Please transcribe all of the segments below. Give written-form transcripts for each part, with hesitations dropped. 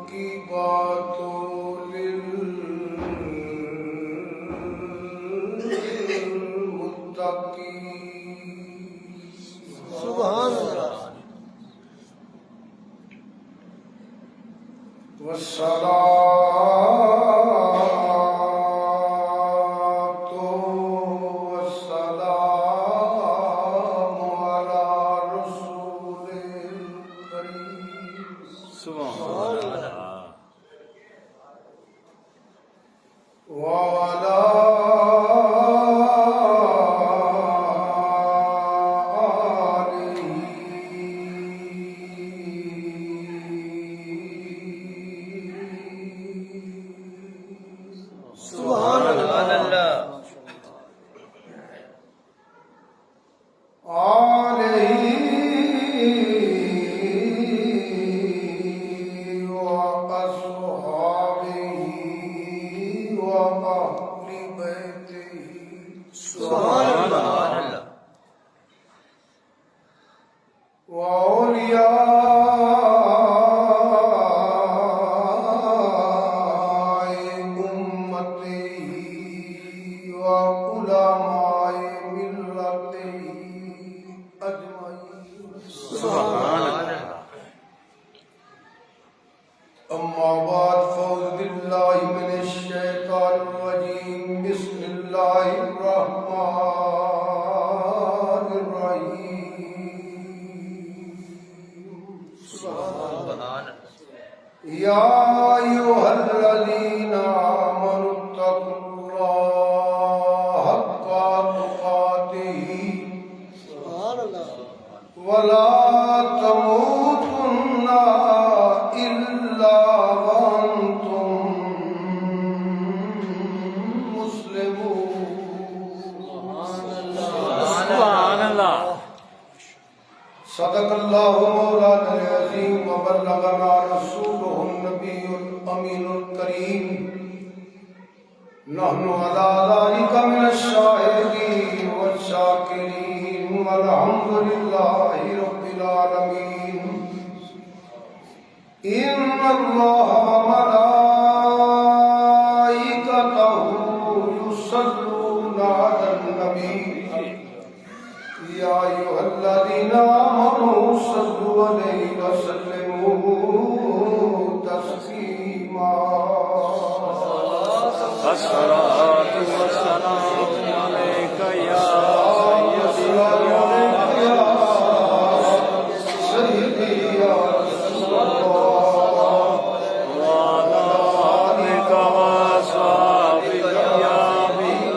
کی باتوں للمتقین سبحان اللہ والصلاة والسلام على رسول الكريم سبحان اللہ وعلى سبحان اللہ سبحان اللہ سبحان اللہ أما بعد فأعوذ بالله من الشيطان الرجيم بسم الله الرحمن الرحيم سبحان يا أيها الذين آمنوا اتقوا الله حق تقاته اللہ ولا تموتن إلا وأنتم مسلمون سبحان اللہ صدق الله مولانا العظيم وبلغنا رسوله النبي الأمين الكريم نحن على ذلك من الشاهدين والشاكرين والحمد لله رب العالمين إن الله وملائكته يصلون على النبي يا أيها الذين آمنوا صلوا عليه وسلموا تسليما الصلاة والسلام عليك يا سيدي يا رسول الله وعلى آلك وأصحابك يا حبيب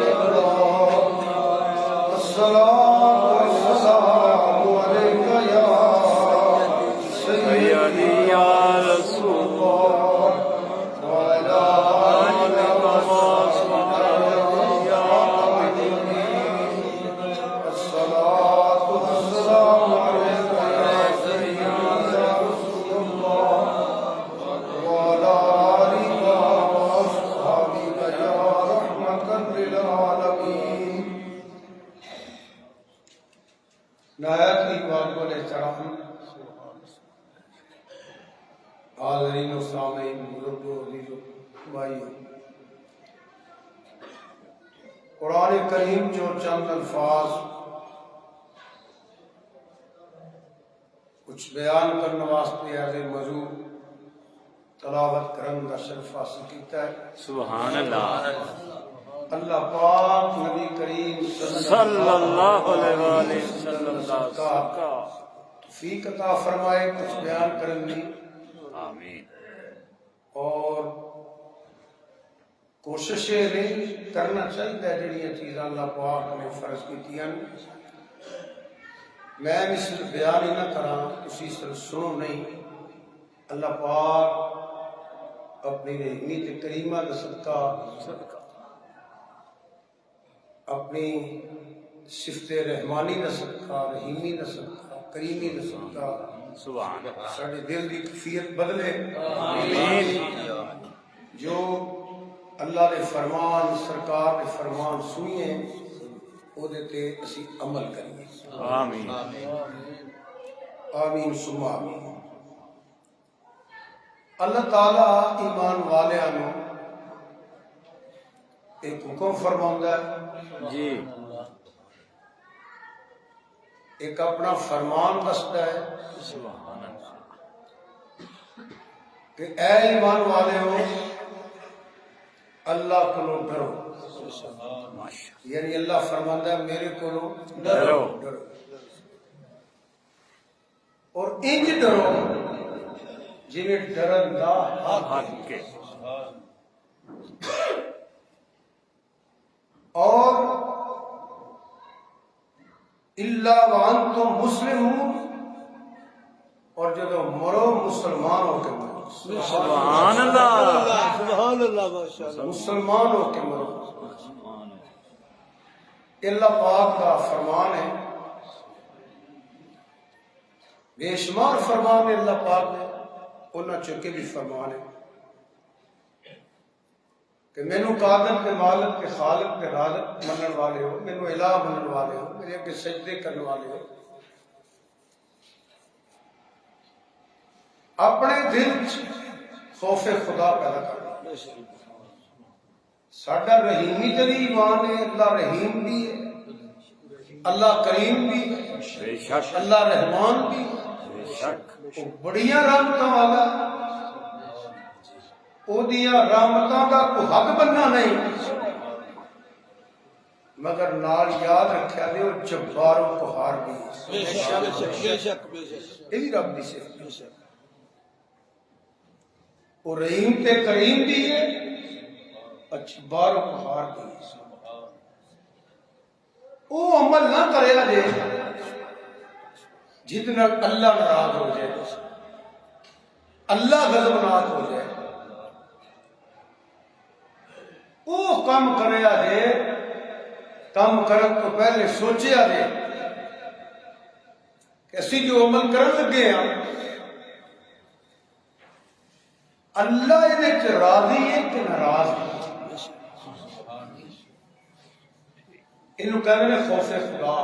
الصلاة والسلام عليك يا سيدي يا رسول الله وعلى آلك وأصحابك يا حبيب الصلاة والسلام عليك يا سيدي يا رسول الله وعلى آلك وأصحابك يا رحمة للعالمين نہایت ہی واجب الاحترام حاضرین و سامعین بزرگوں عزیزوں بھائیوں، قرآن کریم جو چند الفاظ کچھ بیان کرنے واسطے ایز موضوع تلاوت کرن کا شرف حاصل کیتا ہے، سبحان اللہ اللہ پاک نبی کریم صلی اللہ علیہ وسلم کا توفیق عطا فرمائے کچھ بیان کرن دی، آمین اور کوشش یہ کرنا چاہیے جڑیاں چیزاں اللہ پاک نے فرض کیتیاں میں مثل بیان ہی نہ کراں کسی سے سنو نہیں، اللہ پاک اپنی رحمت کریمہ کا صدقہ اپنی صفت رحمانی کا صدقہ رحیمی کا صدقہ کریمی کا صدقہ سبحان اللہ ساڑھے دل کی کیفیت بدلے، آمین جو اللہ نے فرمان سرکار نے فرمان سنیے ਉਹਦੇ ਤੇ ਅਸੀਂ ਅਮਲ ਕਰੀਏ। آمین آمین ثم آمین۔ اللہ تعالیٰ ایمان والیاں نو ایک حکم فرماؤندا ہے، جی ایک اپنا فرمان دستا ہے سبحان اللہ کہ اے ایمان والے ہو اللہ کو ڈرو، ماشاء یعنی اللہ فرماندا ہے میرے کو ڈرو۔ ڈرو اور انج ڈرو جنہیں ڈرن دا حق حق کے اور اللہ وانتم مسلمون، اور جب مرو مسلمان ہو کے مرو، سبحان اللہ سبحان اللہ ماشاءاللہ مسلمان ہو کے مرو۔ اللہ پاک کا فرمان ہے، بے شمار فرمان ہے اللہ پاک نے، انہاں چکے بھی فرمان ہے کہ مینو قادر کے مالک کے خالق کے رازق منن والے ہو، مینو الہ منن والے ہو، میرے اگے سجدے کرنے والے ہو، اپنے دل چ خوف خدا پیدا کرنا۔ ساڈا رحیمی تے بھی ایمان ہے، اللہ رحیم بھی ہے، اللہ کریم بھی ہے، بے شک اللہ رحمان بھی ہے، بے شک وہ بڑیاں رحمتاں والا، او دیاں رحمتاں دا کوئی حق بننا نہیں، مگر نال یاد رکھیا دے وہ جبار و قہار بھی ہے، بے شک بے شک بے شک بے شک یہ بھی رب دی صفت ہے۔ وہ رحیم تے کریم بھی ہے، جبار و قہار بھی ہے۔ وہ عمل نہ کرے جے جتنا اللہ ناراض ہو جائے، اللہ غضبناک ہو جائے، وہ کام کرے جے کام کرن تو پہلے سوچیا جے کہ اسی جو عمل کرن لگے ہیں اللہ یہ راضی ہے کہ ناراض ہے، انہوں کہتے ہیں خوف خدا،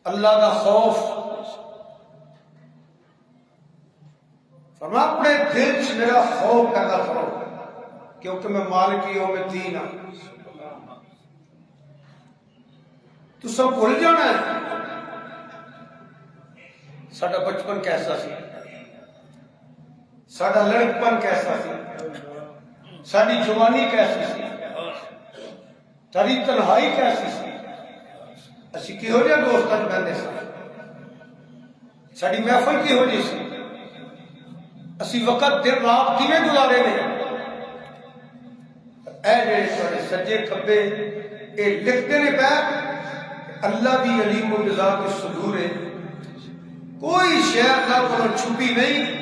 اللہ کا خوف۔ فرما اپنے دل چ میرا خوف پیدا کرو کیونکہ میں مالک یوم الدین ہوں۔ تو سب بھول جانا ہے ساڈا بچپن کیسا سی، ساڈا لڑکپن کیسا سی، ساری جوانی کیسی سی، ساری تنہائی کیسی سی، اسی کہو جہے دوستاں وچ بہندے سن، ساری محفل کہو جی سی، اسی وقت دن رات کیویں گزارے نے۔ اے جڑے سارے سجے کھبے اے لکھتے نے پہ اللہ بھی علیم بذات الصدور ہے، کوئی شے اللہ کو چھپی نہیں،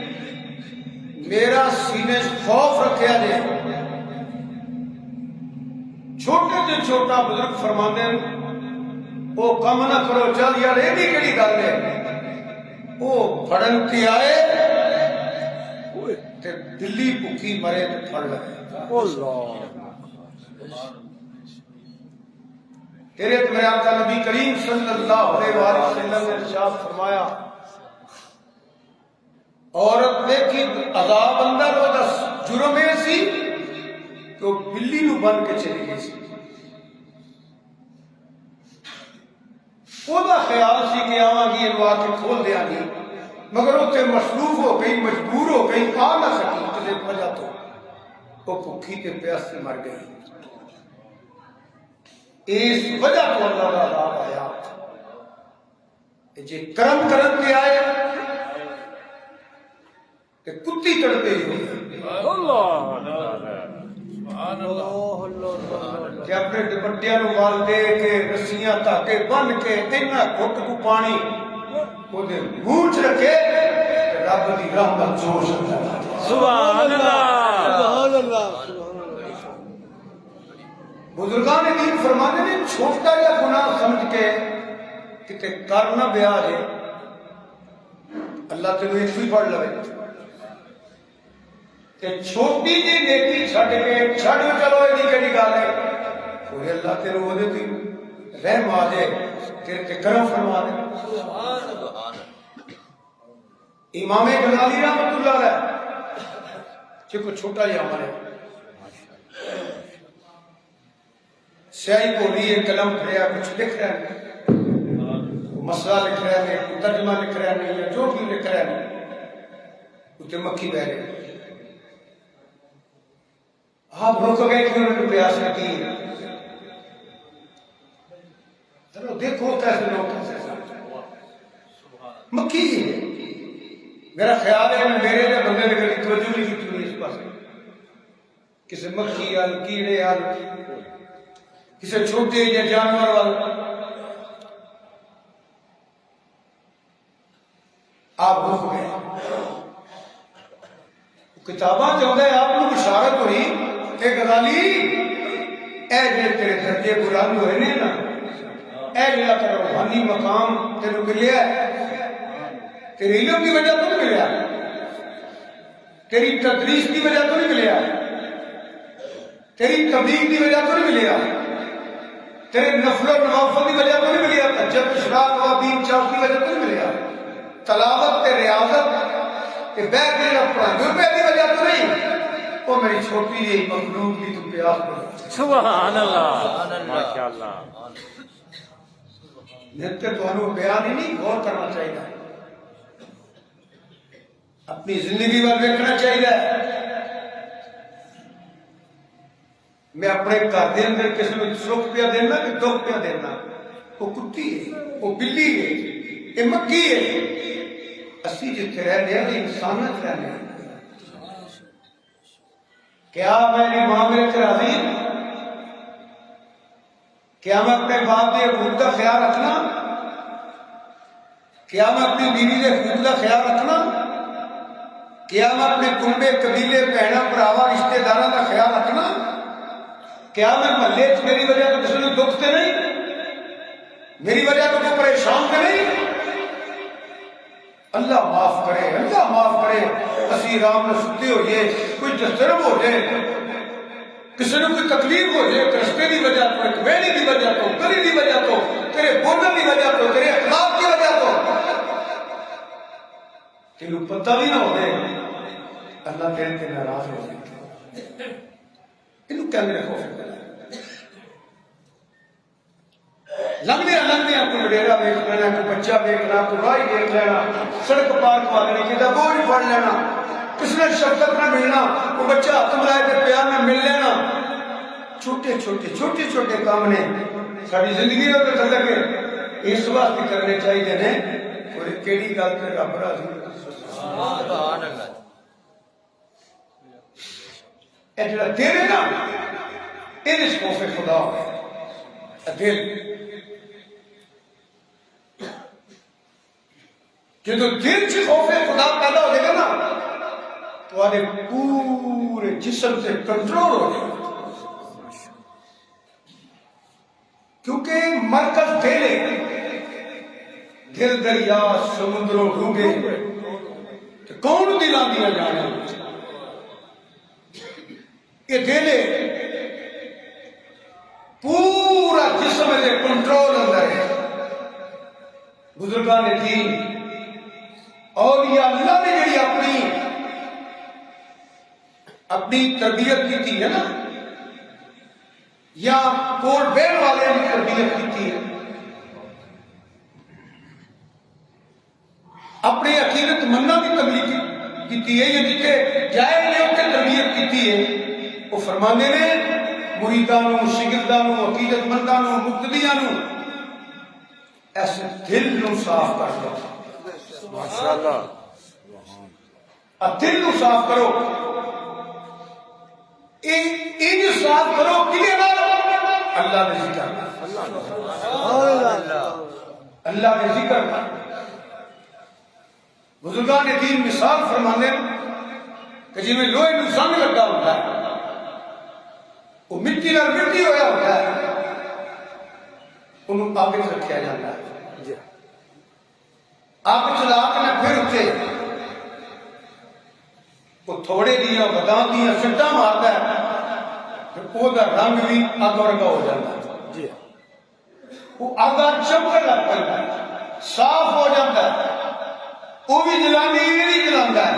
میرا سینے خوف رکھیا جائے۔ چھوٹے سے چھوٹا بزرگ فرماندے ہیں وہ کم نہ کرو چل یار یہ بھی کیڑی گل ہے، وہ پھڑن تے آئے تے دلی بھوکی مرے تے پھڑ لگے۔ تیرے تو میرے آقا نبی کریم صلی اللہ علیہ وآلہ وسلم نے ارشاد فرمایا عورت دیکھی عذاب اندر وہ دس جرم ایسی کہ وہ بلی نو بن کے چلی گئی سی، وہ دا خیال سی کہ آواں گی انواع کے کھول دیا گی، مگر وہ تے مصروف ہو گئی، مجبور ہو گئی، آ نہ سکی کلے وجہ تو وہ بھوکی تے پیاس سے مر گئی۔ اس وجہ تو اللہ کا عذاب آیا جے کرم کرن تے آئے کہ کتی تڑپے ہی ہوئی کہ اپنے دوپٹیاں نو وال دے کے رسیاں تاکے بن کے اتنا گھٹ کو پانی وہ دے منہ چ رکھے رب دی رحمت جوش سبحان اللہ سبحان اللہ بزرگان دین فرماتے نے چھوٹا یا گناہ سمجھ کے کتے کر نہ بیا جے اللہ تینوں ایک بھی پڑھ لوے کہ چھوٹی جی نیکی چھڑ کے چھڑ چلو یہ کہڑی گل ہے کوئی اللہ تیرے وہ دیتی رحم آ جائے تیرے تے کرم فرما دے امام غزالی رحمۃ اللہ علیہ کوئی چھوٹا ہی عمل ہے سیاہی کو لیے قلم کھڑیا کچھ لکھ رہا ہے مسئلہ لکھ رہا ہے کوئی ترجمہ لکھ رہا ہے یا جو بھی لکھ رہا ہے اتنے مکھی بہ رہے آپ رک گئے کہ انہوں نے پیاس لگی چلو دیکھو کیسے لوگ مکھی میرا خیال ہے میرے جو بندے نے کبھی توجہ نہیں کی تھی اس پاس کسی مکھی وال کیڑے وال کسی چھوٹے یا جانور وال آپ رک گئے کتاباں چاہتا ہے آپ کو بشارت ہوئی کہ غزالی اے جے تیرے درجے بلند ہوئے نے نا اے جڑا تیرا روحانی مقام تینوں ملیا ہے تیرے علم کی وجہ تو نہیں ملیا تیری تدریس کی وجہ تو نہیں ملیا تیری تبلیغ کی وجہ تو نہیں ملیا تیرے نفل و نوافل کی وجہ تو نہیں ملیا تہجد اشراق توابین چاف کی وجہ تو نہیں ملیا تلاوت تے ریاضت تے بیٹھ کے پڑھائی روپے کی وجہ تو نہیں وہ میری چھوٹی جی مخلوق کی تو پیاس پڑ سبحان اللہ ماشاءاللہ نت تو بیان ہی نہیں غور کرنا چاہیے اپنی زندگی پر دیکھنا چاہیے میں اپنے گھر کے اندر کسی کو سکھ پیا دینا کہ دکھ پیا دینا وہ کتی ہے وہ بلی ہے یہ مکھی ہے اسی جتنے رہتے ہیں انسانت رہنے ہیں کیا میری ماں میرے سے راضی کیا میں اپنے باپ کے حقوق کا خیال رکھنا کیا میں اپنی بیوی کے حقوق کا خیال رکھنا کیا میں اپنے کنبے قبیلے بہنا بھراوا رشتے داروں کا خیال رکھنا کیا میں محلے میری وجہ تو کسی کو دکھ تے نہیں میری وجہ تو کوئی پریشان تے نہیں اللہ معاف کرے اسی رام نے ستے ہوئے کوئی ڈسٹرب ہو جائے کسی نے کوئی تکلیف ہو جائے رشتے کی وجہ تو ایک ویلی کی وجہ تو گلی کی وجہ تو تیرے بولنے کی وجہ تو تیرے اخلاق کی وجہ تو تینوں پتہ بھی نہ ہو جائے اللہ تیرے تے ناراض ہو جائے انہوں کیا میرے خوف لنگدیا کوئی وڈیرا ویک لینا کوئی بچہ ویک لینا کوئی راہی ویک لینا سڑک پار کھوالنی کسی بوجھ پڑ لینا کسی نے شفقت نہ ملنا وہ بچہ ہاتھ ملائے کے پیار میں مل لینا چھوٹے چھوٹے کام نے ساری زندگی میں چل لگے اس واسطے کرنے چاہیے نے اور کیڑی گل تے رب راضی سبحان اللہ اے جڑا دل ہے نا یہ خوف خدا ہے دل جدو دل سے خوف خدا پیدا ہو جائے گا نا تو آدھے پورے جسم سے کنٹرول ہو جائے گا کیونکہ مرکز دل ہے دل دریا سمندروں ڈوبے تو کون دلا دیا جانا یہ دل ہے پورا جسم سے کنٹرول اندر ہے بزرگان دین اور یہ اللہ نے جڑی اپنی تربیت کی تھی ہے نا یا کول بہن والے نے تربیت کی تھی اپنی عقیدت مننا کی تبلیغ کی ہے یا جتنے جائے نے اس کی تربیت کی ہے وہ فرمانے نے مریدانوں شاگردانوں عقیدت مندانوں مقتدیانوں ایسے دل نو صاف کر دو ماشاءاللہ اب دل نو صاف کرو ان صاف کرو کنے نال اللہ نے ذکر اللہ نے ذکر بزرگان دین مثال فرمانے کہ جی میں لوہے نو زنگ لگا ہوتا ہے وہ مٹی نال مٹی ہویا ہوتا ہے انہوں آگ وچ رکھیا جاتا ہے آگ چلا کے پھر اتنے وہ تھوڑے دیا بدان دیا سٹا مارتا ہے وہ رنگ بھی اگ ورگا ہو جاتا ہے جی وہ اگ چمکن لگ پڑتا ہے صاف ہو جاتا ہے وہ بھی جلانی یہ بھی جلاتا ہے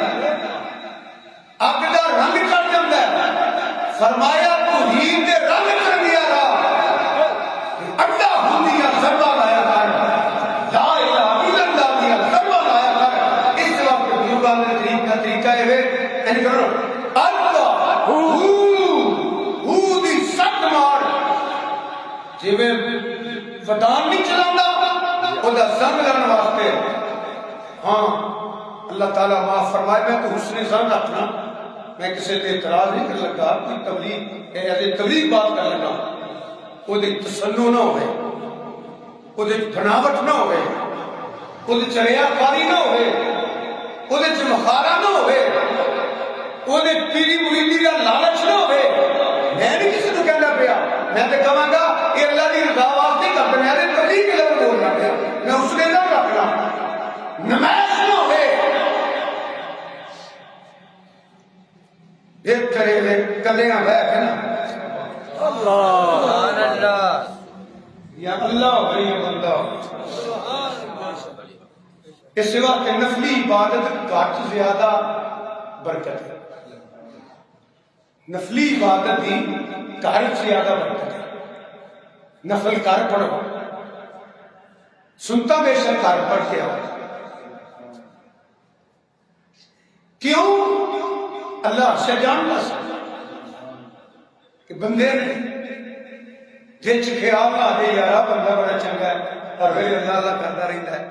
اگ کا رنگ چڑھ جاتا ہے فرمایا تو ہیم دے رنگ کر دیا رہا اڈا ہوں دیا ضربہ لایا کر لا الہ الا اللہ دیا ضربہ لایا کر اس وقت بزرگان نے طریقہ ہے یعنی کرو اللہ ہو دی سٹ مار جی میں ودان نہیں چلانا وہ دا زنگ لگن واسطے ہاں اللہ تعالیٰ معاف فرمائے میں تو حسن زن رکھنا میں کسی سے اعتراض نہیں کر لگا کوئی تبلیغ بات کر لگا وہ تسنو نہ ہوئے وہ بناوٹ نہ ہوئے وہ چریا کاری نہ ہوئے وہ مخارا نہ ہوئے وہ پیری مریدی کا لالچ نہ ہوئے میں نہیں کسی کو کہنا پیا میں تو کہاں گا یہ اللہ کی رضا واسطے کرتے میں نے تبلیغ کے لفظ بولنا پیا میں اس نے نہ رکھنا نمائش نہ ہوئے ایک کرے ہوئے کلیاں بہ کے نا اللہ یا اللہ بھائی بندہ اس سوا کہ نفلی عبادت گھٹ زیادہ برکت ہے نفلی عبادت دی گھر زیادہ برکت ہے نفل کر پڑھو سنتا بے شک کر پڑھ کے آؤ کیوں اللہ سے جانتا سا کہ بندے نے جچ خیال نہ دے یارا بندہ بڑا چنگا ہے اور پھر اللہ اللہ کرتا رہتا ہے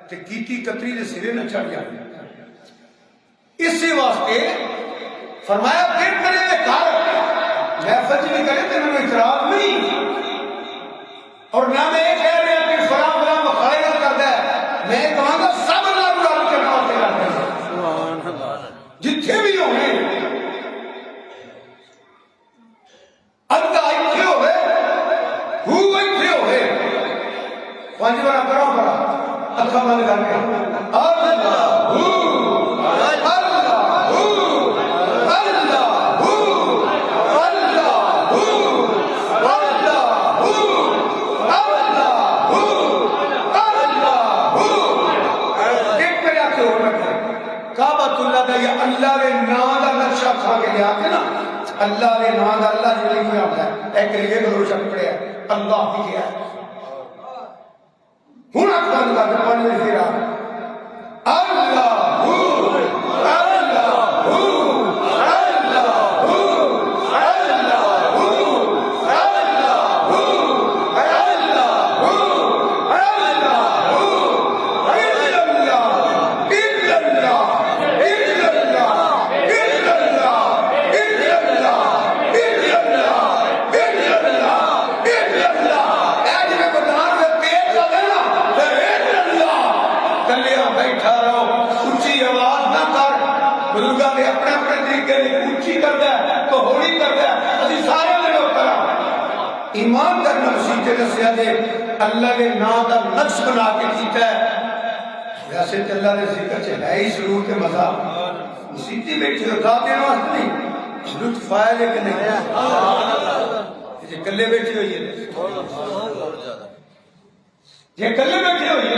کہ کیتی کتری دے سرے نہ چڑھ جائے اسی واسطے فرمایا پھر کرے میں کار محفل جی کرے تو انہوں نے اعتراض نہیں اور نہ میں یہ کہہ رہا کہ فلاں فلاں مخالف کرتا ہے میں کہاں گا سب اللہ برابر کرنا واسطے کرتے ہیں جتھے بھی ہوئے اللہ اتھے ہوئے ہو اتھے ہوئے پانچ بارہ کرو بڑا اکھا بند کر کے اللہ ہو اللہ کے نام کا نقشہ کھا کے لیا کے نا اللہ کے نام کا اللہ جو لکھا ہوتا ہے ایک لکھے گرو شک پڑے اللہ لکھا ہے ہوں آپ بند کر کے پانی میں پھر اللہ ایمان کرنا مسیح دسیا دے اللہ کے نام کا نقش بنا کے کیتا ہے ویسے تو اللہ نے ذکر چ ہے ہی ضرور کے مزہ مسیح بیٹھے ہو گا دینا واسطے نہیں لطف آیا لیکن نہیں جی کلے بیٹھے ہوئیے جی کلے بیٹھے ہوئیے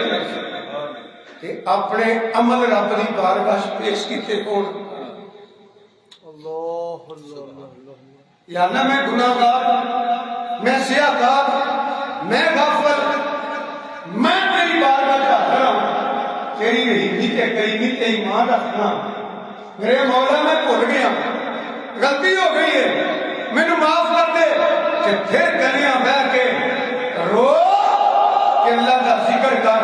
کہ اپنے عمل رب دی بارگاہ پیش کیتے کون یا نہ میں گناہگار میں سیاہکار میں غافل میں تیری بارگاہ کا حرم تیری رحیمی تے کریمی تے ایمان رکھنا میرے مولا میں بھول گیا غلطی ہو گئی ہے مینوں معاف کر دے کہ پھر گلیاں بہ کے رو کہ اللہ کا ذکر کر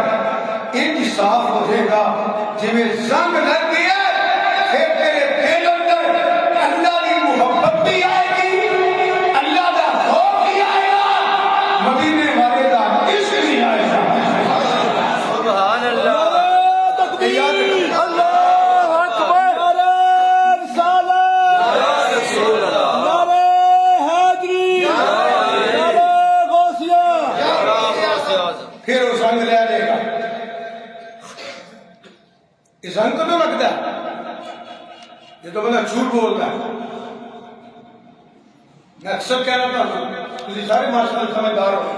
انج صاف ہو جائے گا جی میں زنگ لگ گیا پھر تیرے دل اندر اللہ کی محبت بھی آئے گی اللہ کا خوف بھی آئے گا مدینے والے کا عشق بھی آئے گا سبحان اللہ یاد رکھو اللہ اکبر نعرہ رسالت نعرہ حیدری نعرہ غوثیہ پھر وہ زنگ لے جائے گا یہ زنگ تو نہ لگتا ہے یہ تو بندہ جھوٹ بولتا ہے میں اکثر کہنا چاہتا ہوں تھی سارے ماشاء اللہ سمجھدار ہو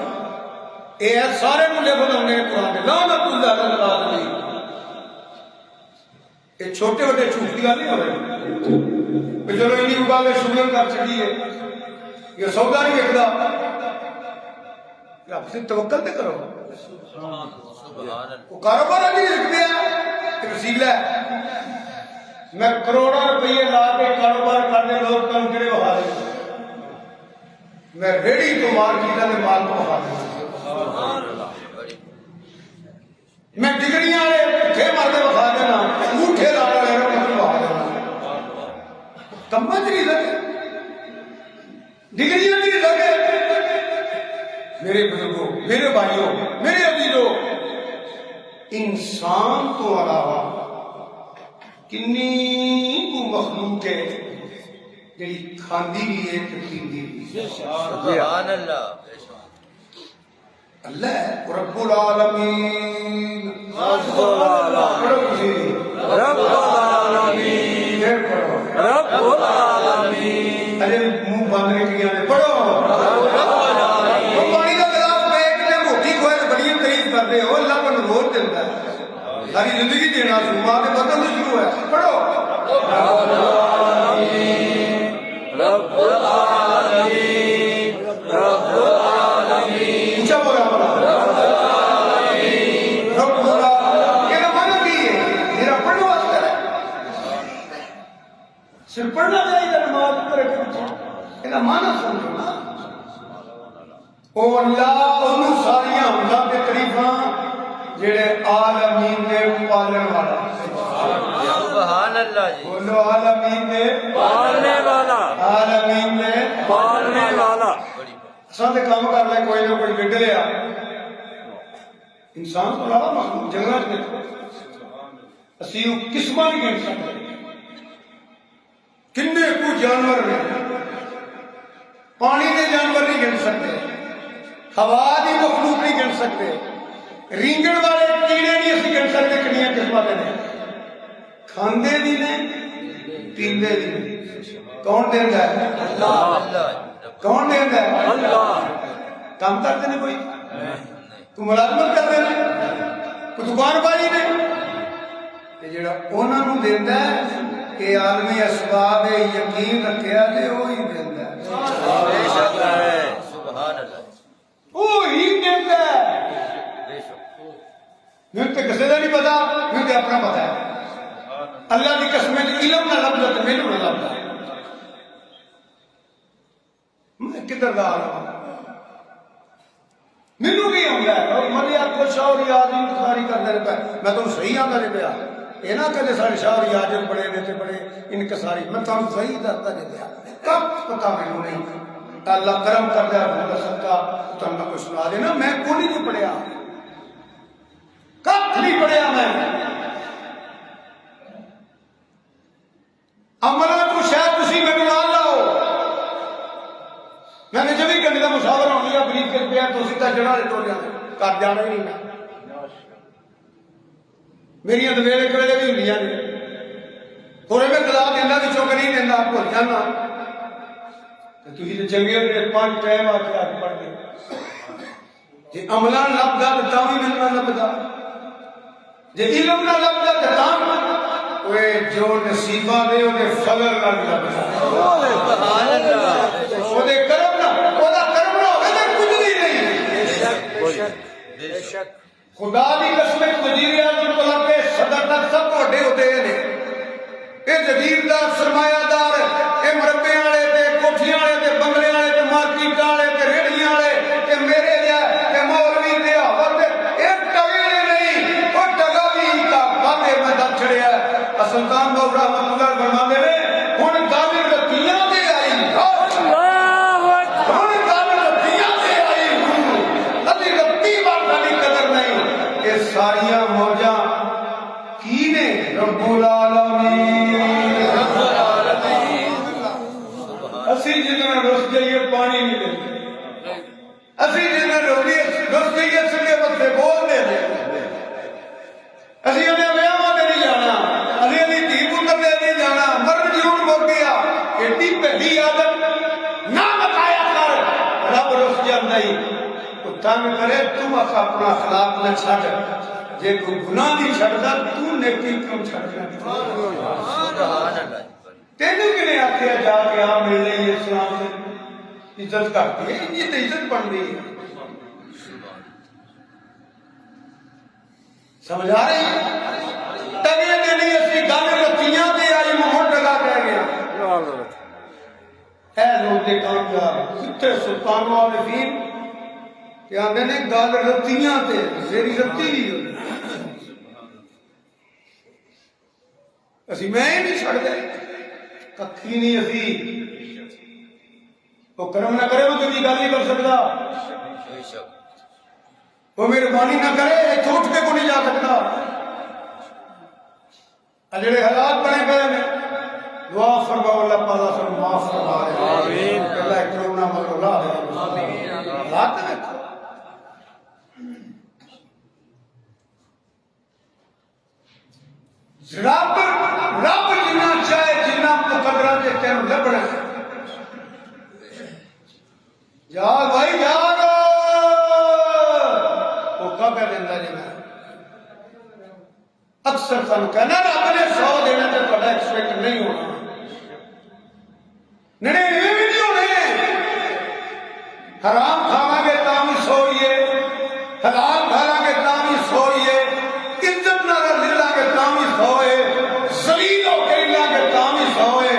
یہ سارے ملے بنانے قرآن کے لعنت اللہ علی الظالمین یہ چھوٹے بڑے چھوٹی گل نہیں ہو رہی چلو اینی اگالے شگر کر چکی ہے یہ سودا نہیں وکدا رب سے توکل تے کرو وہ کاروبار نہیں لکھتے ہیں ایک وسیلہ ہے میں کروڑوں روپیے لا کے کاروبار کرنے لوگ کم کرے وہ حال میں ریڑی تو مارکیٹ کے مال کو بہا دوں میں ڈگریاں والے پٹھے مارتے بخا دینا انگوٹھے لا رہے ہیں بہا دینا کمبا نہیں لگے ڈگریاں نہیں لگے میرے بزرگوں میرے بھائیوں میرے عزیزوں انسان تو علاوہ کنی کو مخلوق ہے جڑی کھاندی بھی ہے تے پیندی بھی سبحان اللہ اللہ ہے رب العالمین رب العالمین رب العالمین رب العالمین اجے منہ بند کیا نے پڑھو وہ پانی کا گلاس پہ کتنے موٹی کھوئے تے بڑی تعریف کرتے ہو اللہ کو روز دیتا ہے ساری زندگی دینا شروع ماں کے بدن سے شروع ہے پڑھو رب العالمین رب العالمین اونچا بولا بولا رب العالمین یہ مانا کی ہے میرا پڑھنا واسطہ ہے صرف پڑھنا چاہیے نماز کرے کے پیچھے یہ مانا سمجھو نا او اللہ انہوں ساریاں اللہ کے تعریفاں جڑے عالمین دے پالن والا سبحان اللہ جی بولو عالمین دے پالنے والا عالمین دے پالنے والا ساتھ کام کر لے کوئی نہ کوئی گڈ لیا انسان کو علاوہ مخلوق جنگل دیکھو اسی قسمہ نہیں گن سکتے کنے کو جانور نے پانی دے جانور نہیں گن سکتے ہوا دی مخلوق نہیں گن سکتے رینگڑ والے کیڑے نہیں اسی گن سکتے کنیاں قسمہ دے نے کھاندے بھی نے پیندے بھی نے کون دیندا ہے اللہ کون دیندا ہے اللہ کام کرتے نے کوئی ملازمت کرتے ہیں کوئی دکان باری نے یہ جڑا انہاں نوں دیندا ہے کہ عالمی اسباب یقین رکھیا تے وہی دیندا ہے بے شک ہے سبحان اللہ وہی دیندا ہے میں تے کسے دا نہیں پتا میں تے اپنا پتا ہے اللہ کی قسم علم نہ لبدا تے مینوں نہ لبدا میں کدھر دا عالم مینوں کی ہوندا ہے اور مریا کو شاعری آدمی انتخابی کرنے پہ میں تو صحیح آندا نہیں پیا یہ نہ کہتے سارے شاعری آجل بڑے دیتے بڑے انکساری میں تو صحیح دستا نہیں پیا کب پتا مینوں نہیں اللہ کرم کر دیا بھولا سکتا تو میں کچھ سنا دینا میں کوئی نہیں پڑھیا کب نہیں پڑھیا میں عملہ کو شاید تسی میں نال لاؤ میں نے جب ہی کرنے کا مشاورہ ہو گیا بریف کر پیا تو سیدھا جڑا لے تو کر جانا ہی نہیں میں میری دویلے کویلے بھی ہونیاں نے تھوڑے میں قضا دینا وچوں کہ نہیں دینا آپ کو جانا تو تھی چنگے نے 5 ٹائم آ کے پڑھ گئے جی عملہ لبدا تو بھی ملنا لبدا جی علم نہ لبدا تو وہ جو نصیبہ دے وہ فضل نہ لبدا سبحان اللہ وہ کرم نہ وہ کرم نہ ہوئے تو کچھ نہیں بے شک خدا دی قسم وزیر اعظم کو لگ کے صدر تک سب بڑے ہوتے ہیں یہ جگیردار سرمایہ دار یہ مربے والے تے کوٹھیاں والے تے بنگلے والے تے مارکیٹ والے تے ریڑیاں والے تے میرے جا تے مولوی تے حافظ ایک ٹگے نہیں وہ ٹگا بھی کا باتیں میں دب چھڑیا سلطان بابو رحمۃ اللہ فرماتے ہیں ہن کامل رتیاں تے آئی اللہ اکبر ہن کامل رتیاں تے آئی ادی رتی بات دی قدر نہیں کہ ساریاں موجاں کی نے رب العالمین اسی جتنا رس جائیے پانی نہیں دیتے اسی جتنا رس جائیے سکے بسے بول دے دے اسی انہیں ویاواں تے نہیں جانا اسی انہیں دھی پتر دے نہیں جانا مرد جیون ہو گیا ایڈی پہلی عادت نہ تنگ کرے تو اپنا اخلاق نہ چھڑ جے کوئی گناہ نہیں چھڑدا تو نیکی کیوں چھڑدا سبحان اللہ تینوں کنے آکھیا جا کے آ مل لئی اسلام سے عزت کرتی ہے یہ تو عزت بن گئی ہے سمجھ آ رہی ہے تگے دے نہیں اسی گل رتیاں دے آئی محمد لگا کہہ گیا اے لوگ دے کامیاب کتے سلطان والدین کہ آندے نے گل رتیاں تے میری رتی بھی ہو اسی میں ہی نہیں چھڑ دے ککھی نہیں اسی وہ کرم نہ کرے وہ کبھی گل نہیں کر سکتا بے شک وہ مہربانی نہ کرے چھوٹ کے کو نہیں جا سکتا جڑے حالات بنے پے نے دعا فرماؤ اللہ پالا سن معاف فرما دے آمین اللہ کرونا مولا آمین حالات دیکھو رب رب جنہ چاہے جنہ مقدرہ دے تینوں لبنا جاگ بھائی جاگ وہ کب ہے دیندہ جی میں اکثر سن کہنا رب نے 100 دینے تے تہاڈا ایکسپیکٹ نہیں ہونا نڑے بھی نہیں ہونے حرام کھاواں گے تاں بھی سوئیے حلال کھاواں گے تاں بھی سوئیے عزت نال للا کے تاں بھی سوئے ذلیل ہو کے للا کے تاں بھی سوئے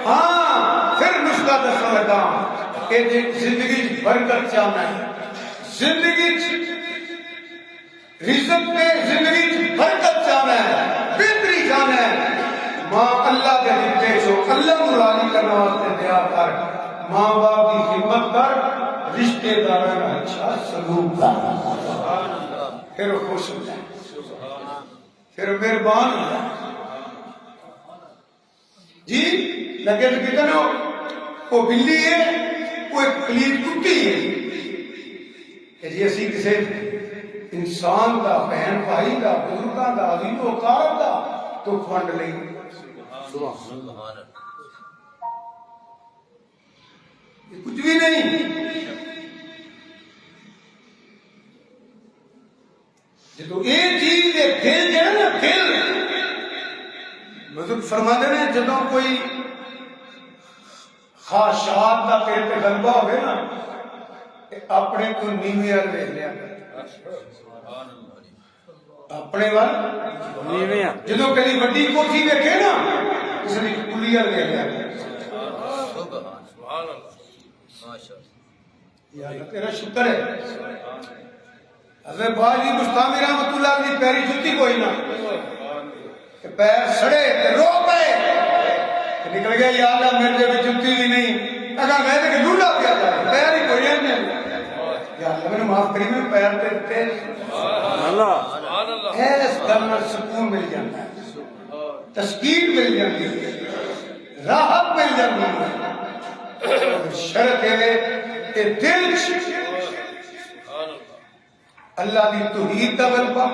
ہاں پھر نسخہ دسن لگا کہ زندگی برکت چاہنا ہے زندگی رزق میں زندگی برکت چاہنا ہے بہتری چاہنا ہے ماں اللہ کے دیتے جو اللہ کو راضی کرنے واسطے دیا کر ماں باپ کی خدمت کر رشتے داروں کا اچھا سلوک کر پھر خوش ہو جائے پھر مہربان ہو جائے جی لگے تو کتنے ہو وہ بلی ہے وہ ایک پلیت کتی ہے کہ جی اسی کسی انسان دا بہن بھائی دا بزرگاں دا عظیم و اقارب دا تو کھنڈ لئی سبحان اللہ یہ کچھ بھی نہیں جدو یہ چیز دے دل جڑا نا دل بزرگ فرماتے ہیں جدو کوئی خواہشات کا تیرے تے غلبہ ہوئے نا اپنے کو نیویں ول ویکھ لیا اپنے ول نیویں جدو کدی وڈی کوٹھی ویکھے نا اس دی کلی ول ویکھ لیا سبحان اللہ ماشاءاللہ یا اللہ تیرا شکر ہے حضرت باجی مستعمر رحمۃ اللہ علیہ پیری جُتی کوئی نہ کہ پیر سڑے تے رو پے نکل گیا یا اللہ میرے بھی جُتی بھی نہیں اگر میں تے لولا پیا تھا پیر ہی کوئی نہیں یا اللہ میں معاف کری میں پیر تے سبحان اللہ ایس گل سکون مل جاتا ہے تسکین مل جاتی ہے راحت مل جاتی ہے شرط ہے کہ دل اللہ دی توحید کا غلبہ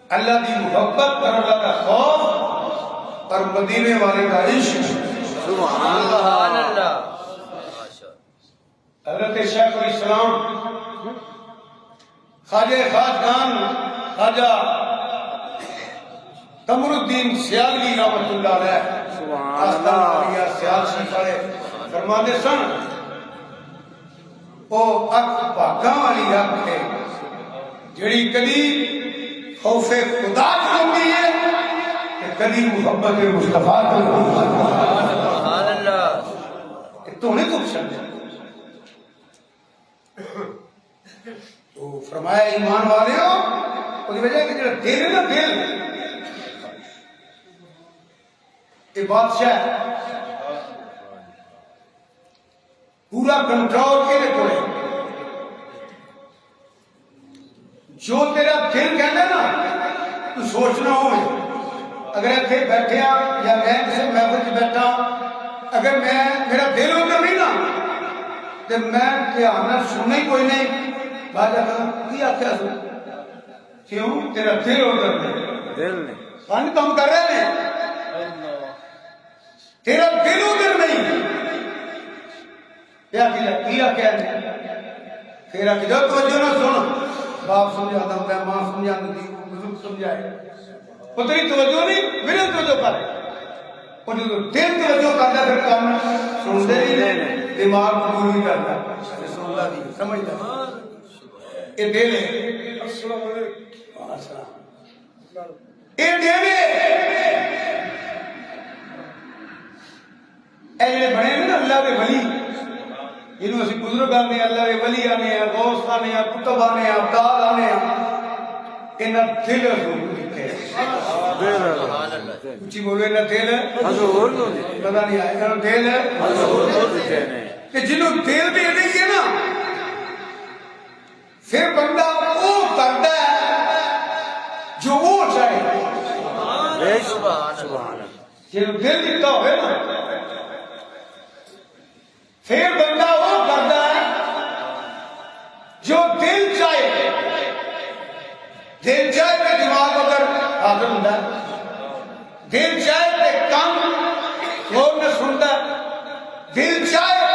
اللہ دی محبت اور اللہ کا خوف اور مدینے والے کا عشق سبحان سبحان اللہ اللہ ماشاءاللہ حضرت شیخ الاسلام خواجہ خواجگان خواجہ قمر الدین سیالوی رحمۃ اللہ علیہ سبحان اللہ سیال شریف والے فرماتے سن وہ اک بھاگاں والی اک ہے جڑی کدی خوف خدا چلتی ہے کہ کدی محبت مصطفیٰ چلتی ہے سبحان اللہ تو نہیں تو چلتے تو فرمایا ایمان والے ہو اس وجہ کہ جڑا دل ہے نا دل یہ بادشاہ ہے پورا کنٹرول کے کو ہے جو تیرا دل کہنا نا تو سوچنا ہوئے اگر اتنے بیٹھے یا میں کسی محفل سے بیٹھا اگر میں میرا دل ادھر نہیں نا تو میں دھیان سننا ہی کوئی نہیں بات کی آخیا سو کیوں تیرا دل ادھر نہیں دل نہیں کن کام کر رہے ہیں تیرا دل ادھر نہیں کیا پھر آ کے جو توجہ نہ سن باپ سمجھاتا ہوتا ہے ماں سمجھاتی تھی بزرگ سمجھائے وہ تیری توجہ نہیں میرے توجہ کر وہ جو دل توجہ کرتا ہے پھر کام سنتے ہی نہیں دماغ قبول نہیں کرتا سنتا نہیں سمجھتا یہ دل ہے السلام علیکم یہ دل ہے ایسے بنے نا اللہ کے ولی جنہوں اسی بزرگ آنے اللہ کے ولی آنے ہیں غوث آنے ہیں کتب آنے ہیں ابدال آنے ہیں انہاں دل حضور لکھے اچھی بولے انہاں دل حضور پتہ نہیں آئے انہاں دل حضور کہ جنہوں دل دے نہیں ہے نا پھر بندہ وہ کرتا ہے جو وہ چاہے سبحان جنہوں دل دیتا ہوئے نا پھر بندہ وہ کرتا ہے جو دل چاہے دل چاہے کہ دماغ اگر حاضر ہوتا ہے دل چاہے کہ کم غور نہ سنتا ہے دل چاہے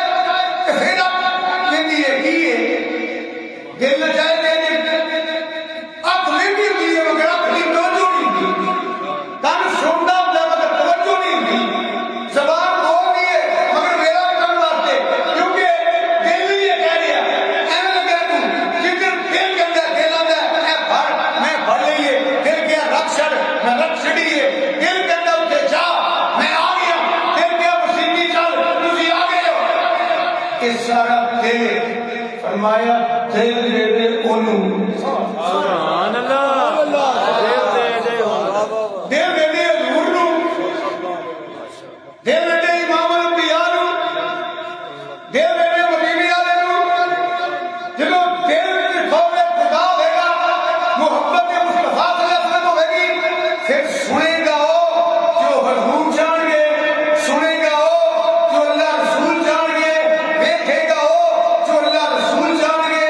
کہ پھر اب لیندی ہے کی ہے دل نہ چاہے اب لیندی ہوئی ہے مگر اپنی توجہ نہیں دی کم سنتا ہوتا ہے مگر توجہ نہیں دی زبان بول دی ہے مگر میرا کرن واسطے کیونکہ دل نہیں یہ کہہ رہا ایسا لگا تو جدھر دل کے اندر دل آتا ہے اے بھر میں بھر لئیے دل کیا رکھ چھڑ میں رکھ چھڑیے دل کے اندر اٹھے جا میں آ گیا دل کیا مسیحی چل تجھے آ گئے ہو اس سارا دل فرمایا دل دے دے انہوں سبحان اللہ دل دے دے دل دے دے حضور نو دل دے دے امام الانبیاء نو دل دے دے مدینے والے نو جدوں دل وچ خوف خدا ہوئے گا محبت مصطفیٰ صلی اللہ علیہ وسلم ہوئے گی پھر سنے گا وہ جو حضور جان گے سنے گا وہ جو اللہ رسول جان گے دیکھے گا وہ جو اللہ رسول جان گے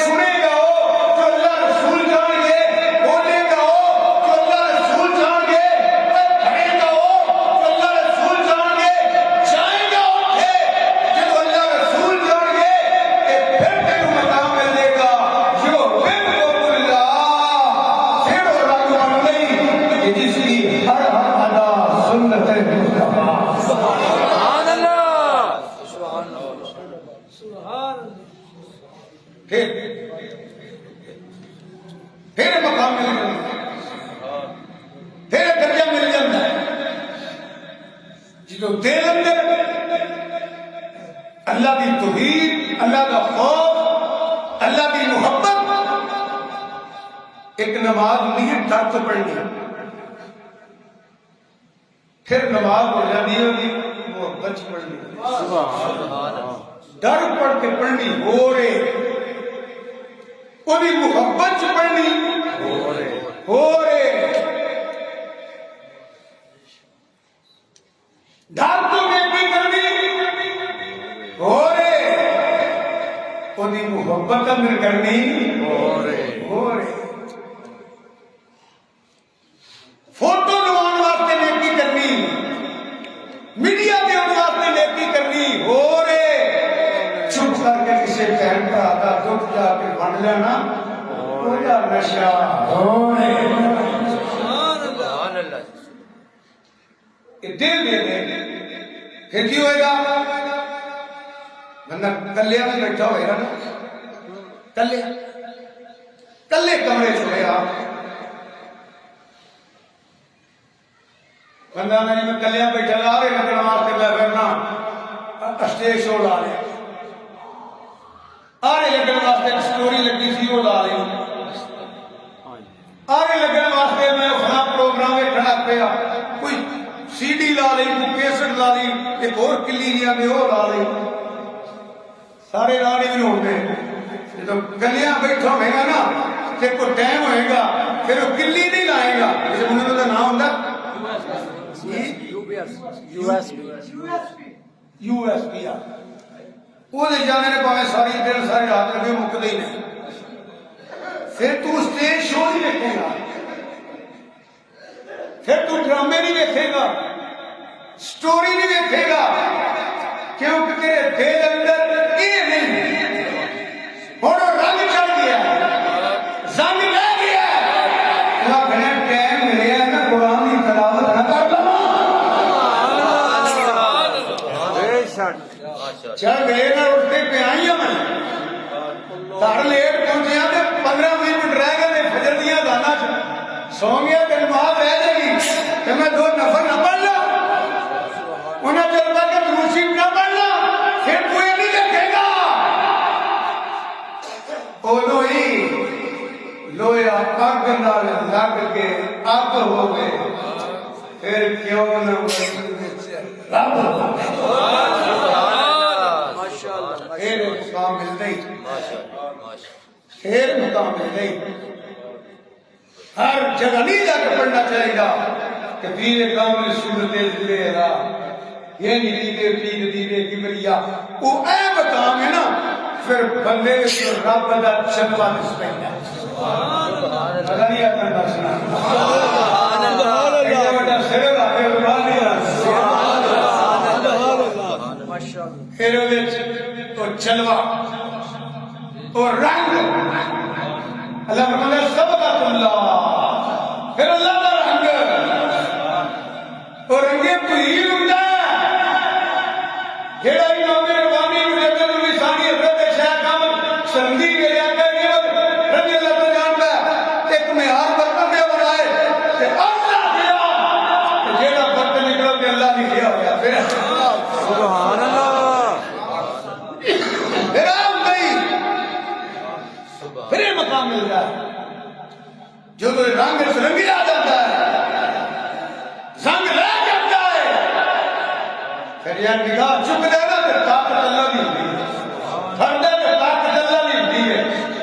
سنے گا وہ جو اللہ رسول جان گے بولے گا وہ جو اللہ رسول جان گے پڑھے گا وہ جو اللہ رسول جان گے جائے گا اٹھے جو اللہ رسول جان گے کہ پھر تینوں مقام ملے گا جو بالکل اللہ پھر وہ رنگ بن گئی کہ جس کی ہر ادا سنت مصطفیٰ سبحان اللہ پھر مقام مل جاتا ہے پھر درجہ مل جاتا ہے جدو دل اندر اللہ کی توحید اللہ کا خوف اللہ کی محبت ایک نماز نہیں ہے ڈر تو پڑھنی پھر نماز ہو جاتی ہے محبت پڑھنی ڈر پڑھ کے پڑھنی ہو رہے وہی محبت پڑھنی ہو رہے ڈر تو نیکی کرنی ہو رہے وہی محبت اندر کرنی ہو رہے فوٹو لوان واسطے نیکی کرنی میڈیا کے واسطے نیکی کرنی ہو رہے چپ کر کے کسی بہن بھرا کا دکھ جا کے بن لینا کوئی نشہ ہو رہے سبحان اللہ یہ دل دے دے پھر کی ہوئے گا بندہ کلیا میں بیٹھا ہوئے گا نا کلے کمرے چھوڑے آپ بندہ نہیں میں کلیا بیٹھا گا آگے لگنا واسطے میں پھرنا اسٹیج شو لا لیا آگے لگنے واسطے سٹوری لگی سی وہ لا لی آگے لگنے واسطے میں فلاں پروگرام میں کھڑا پیا کوئی سی ڈی لا لی کوئی کیسٹ لا لی ایک اور کلی لیا میں وہ لا لی سارے راڑی بھی ہو گئے جب کلیاں بیٹھا ہوئے گا نا جب کوئی ٹائم ہوئے گا پھر وہ کلی نہیں لائے گا جسے انہوں نے نام ہوتا یو ایس پی وہ لے جانے نے پاوے ساری دن ساری رات لگے مکتے ہی نہیں پھر تو اسٹیج شو نہیں دیکھے گا پھر تو ڈرامے نہیں دیکھے گا سٹوری نہیں دیکھے گا کیونکہ تیرے دل اندر یہ نہیں اور وہ گھنے ٹائم ملے ہیں نا قرآن کی تلاوت نہ کر لو بے شک چل گئے نا اٹھتے پہ آئی ہوں میں گھر لیٹ پہنچے ہیں تے 15-20 منٹ رہ گئے تے فجر دیاں دانا سو گیا تے نماز رہ جائے گی تے میں 2 نفر نہ پڑھ لوں انہیں چل پا کے دروشیف نہ پڑھ لوں پھر کوئی نہیں دیکھے گا اولو ہی لویا آگ نال لگ کے آگ ہو گئے پھر کیوں نہ رب پھر مقام ملتا ہی پھر مقام ملتا ہی ہر جگہ نہیں جا کے پڑھنا چاہیے گا کہ پیر کامل صورت دلے را یہ نیدے پیر دیدے کبریا وہ اے مقام ہے نا پھر بندے کو رب دا چلوا نسبت ہے مزہ نہیں آتا ناسنا ایسا بڑا سر آگے بڑھا لیا پھر وہ چلوا اور رنگ اللہ فرماتا سبقت اللہ پھر اللہ کا رنگ اور رنگے پوری ہوتا ہے جیڑا امام ربانی مجدد الرسانی حضرت شیخ احمد سندھی میرے آقا نیمت رضی اللہ کو جانتا ہے ایک معیار برتن میں بنائے کہ اللہ کیا جیڑا برتن نکلو کہ اللہ نے کیا ہوا پھر سبحان اللہ پھر آم گئی پھر یہ مقام مل رہا ہے جو تو رنگ سرنگی آ جاتا ہے زنگ رہ جاتا ہے پھر یہ نگاہ چک دے نا تو طاقت اللہ بھی ہوتی ہے ٹھنڈے میں طاقت اللہ بھی ہوتی ہے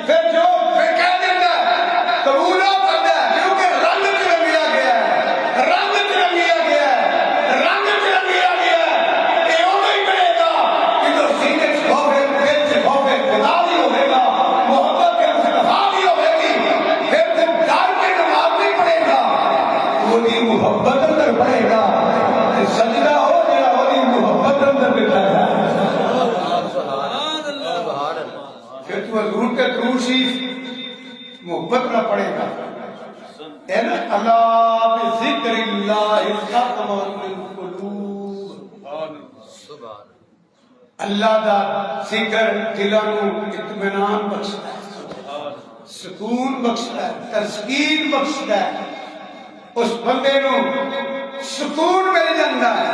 پھر جو پھر کہہ دیتا ہے قبول ہو کرتا ہے کیونکہ رنگ چرنگیا گیا ہے رنگ چرنگیا گیا ہے رنگ چرنگیا گیا ہے یہ ہو نہیں پڑے گا کہ جو سینے سے ہوگے دل سے ہوگے خدا بھی ہوگے گا محبت کے مصطفیٰ بھی ہوگے گی پھر تم ڈر کے نماز نہیں پڑے گا وہ بھی محبت اندر پڑے گا سجدہ ہو گیا وہ بھی محبت اندر بٹھا ہے پھر تو حضور کے درود شریف محبت نہ پڑے گا ہے نا اللہ بذکر اللہ تطمئن القلوب اللہ دا ذکر دلاں نوں اطمینان بخشدا ہے سکون بخشدا ہے تسکین بخشدا ہے اس بندے نوں سکون مل جاتا ہے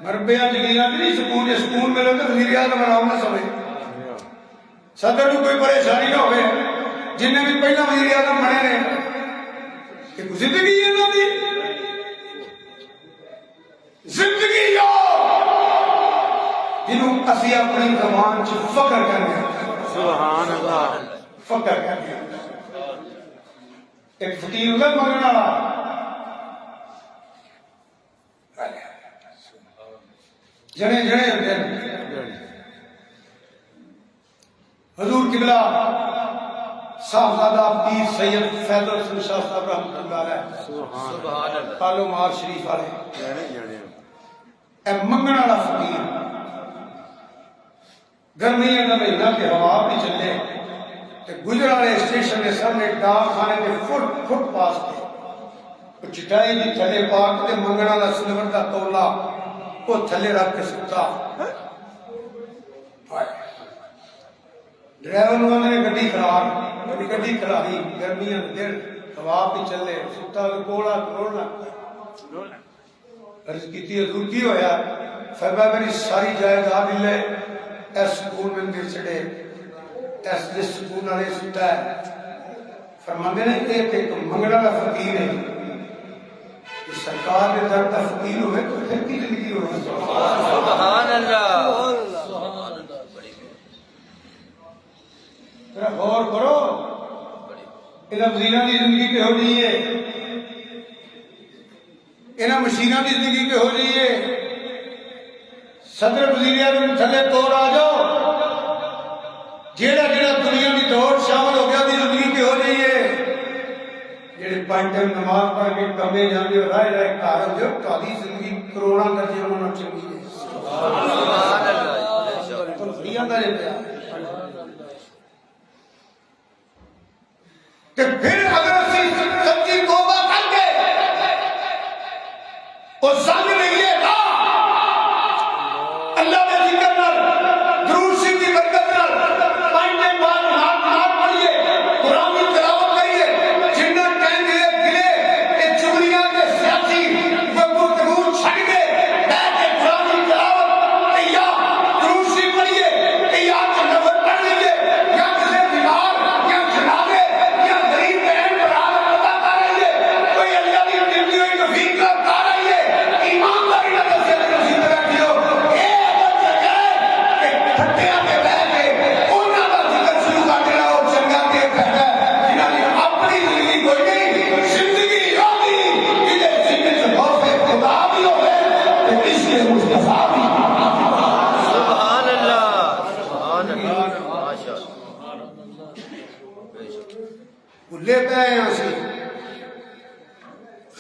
مربیاں جگیراں نہیں سکون یا سکون ملے تو وزیر اعظم آرام نہ سمے صدر کو کوئی پریشانی نہ ہوئے جن نے بھی پہلا وزیر اعظم بنے نے کہ زندگی ہے انہوں دی زندگی جنہوں اسی اپنی زبان چ فخر کرنے سبحان اللہ فخر کرنے ایک فقیر ہوتا مانگنے والا جنے جنے ہوتے ہیں حضور قبلہ صاحبزادہ پیر سید فیض الحسن شاہ صاحب رحمۃ اللہ علیہ سبحان اللہ کالو مار شریف والے جانے جانے اے منگن والا فقیر گرمیاں دا مہینہ کہ ہوا بھی چلے تے گجرا والے اسٹیشن کے سامنے ڈاک خانے کے فٹ پاس تے چٹائی دی تھلے پاک تے منگن والا سلور دا تولا وہ تھلے رکھ کے ستا ڈرائیور نے گڈی خراب گڈی کھلاری گرمیاں دن ہوا بھی چلے ستا کوڑا کروڑنا عرض کیتی حضور کی ہویا فرمایا میری ساری جائیداد لے اس سکون میں دل چڑے اس جس سکون والے ستا ہے فرماندے نے ایک منگنا والا فقیر ہے سرکار کے در کا فقیر ہوئے تو پھر کی زندگی ہوگی سبحان اللہ غور کرو انہاں وزیراں دی زندگی کہو جی ہے انہاں مشیناں دی زندگی کہو جی ہے صدر وزیر اعظم تھلے توڑ آ جاؤ جیڑا جیڑا دنیا دی دوڑ شامل ہو گیا دی زندگی کہو جی ہے جیڑے 5 ٹائم نماز پڑھ کے کمے جاندے ہو رائے رائے کار ہو جو تہاڈی زندگی کروڑاں کر کے انہاں چنگی ہے سبحان اللہ تو دنیا دا جے پیا کہ پھر اگر اسی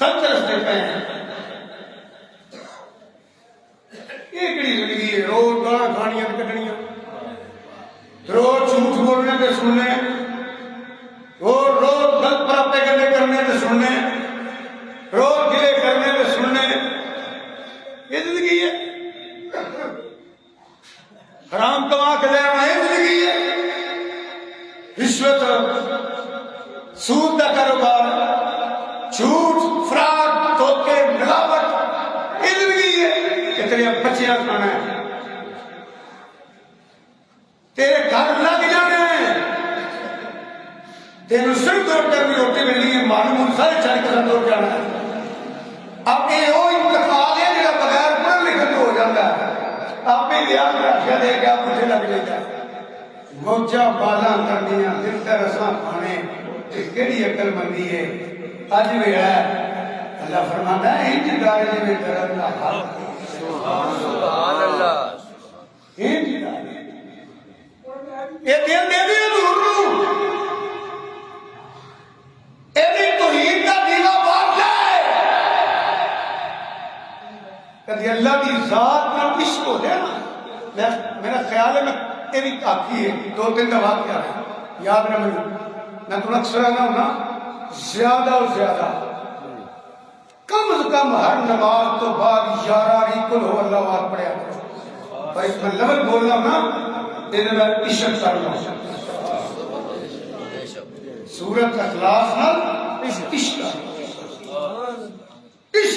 خط رستے پہ ہیں. یہ کڑی زندگی ہے؟ روز گانا کھانیاں کٹنیاں، روز جھوٹ بولنے پہ سننے، روز غلط پراپے کرنے پہ سننے، روز گلے کرنے پہ سننے. یہ زندگی ہے؟ حرام کما کے لے آنا یہ زندگی ہے؟ رشوت، سود کا کاروبار، جھوٹ، فراڈ، دھوکے، ملاوٹ، یہ زندگی ہے کہ تیرے بچیاں کھانا ہے، تیرے گھر لگ جانے ہیں، تیرے صرف 2 ٹائم کی روٹی ملنی ہے، معلوم 4.5 دور جانا ہے. اب یہ وہ انتقال ہے جہاں بغیر پڑھ لکھے ہو جاتا ہے. آپ بھی دھیان رکھا دے کہ آپ مجھے لگ جائے گا موجہ بالا کرنیاں دل کا رساں کھانے کیڑی عقل مندی ہے. اج بھی ہے اللہ فرماتا ہے انج دارے میں درد کا حال سبحان اللہ. انج دارے یہ دل دے دے حضور نو، ایدی توحید کا دیوا بات جائے. کدی اللہ کی ذات میں عشق ہو جائے نا، میرا خیال ہے میں یہ بھی کافی ہے 2-3 دفعہ کیا ہے یاد نہ مجھے، میں تو اکثر آنا ہوں نا زیادہ اور زیادہ کم از کم ہر نماز تو بعد 11 قل ہو اللہ احد پڑھیا کرو. پر اس میں لفظ بولنا ہوں نا یہ میں عشق کر رہا ہوں. سورت اخلاص نال عشق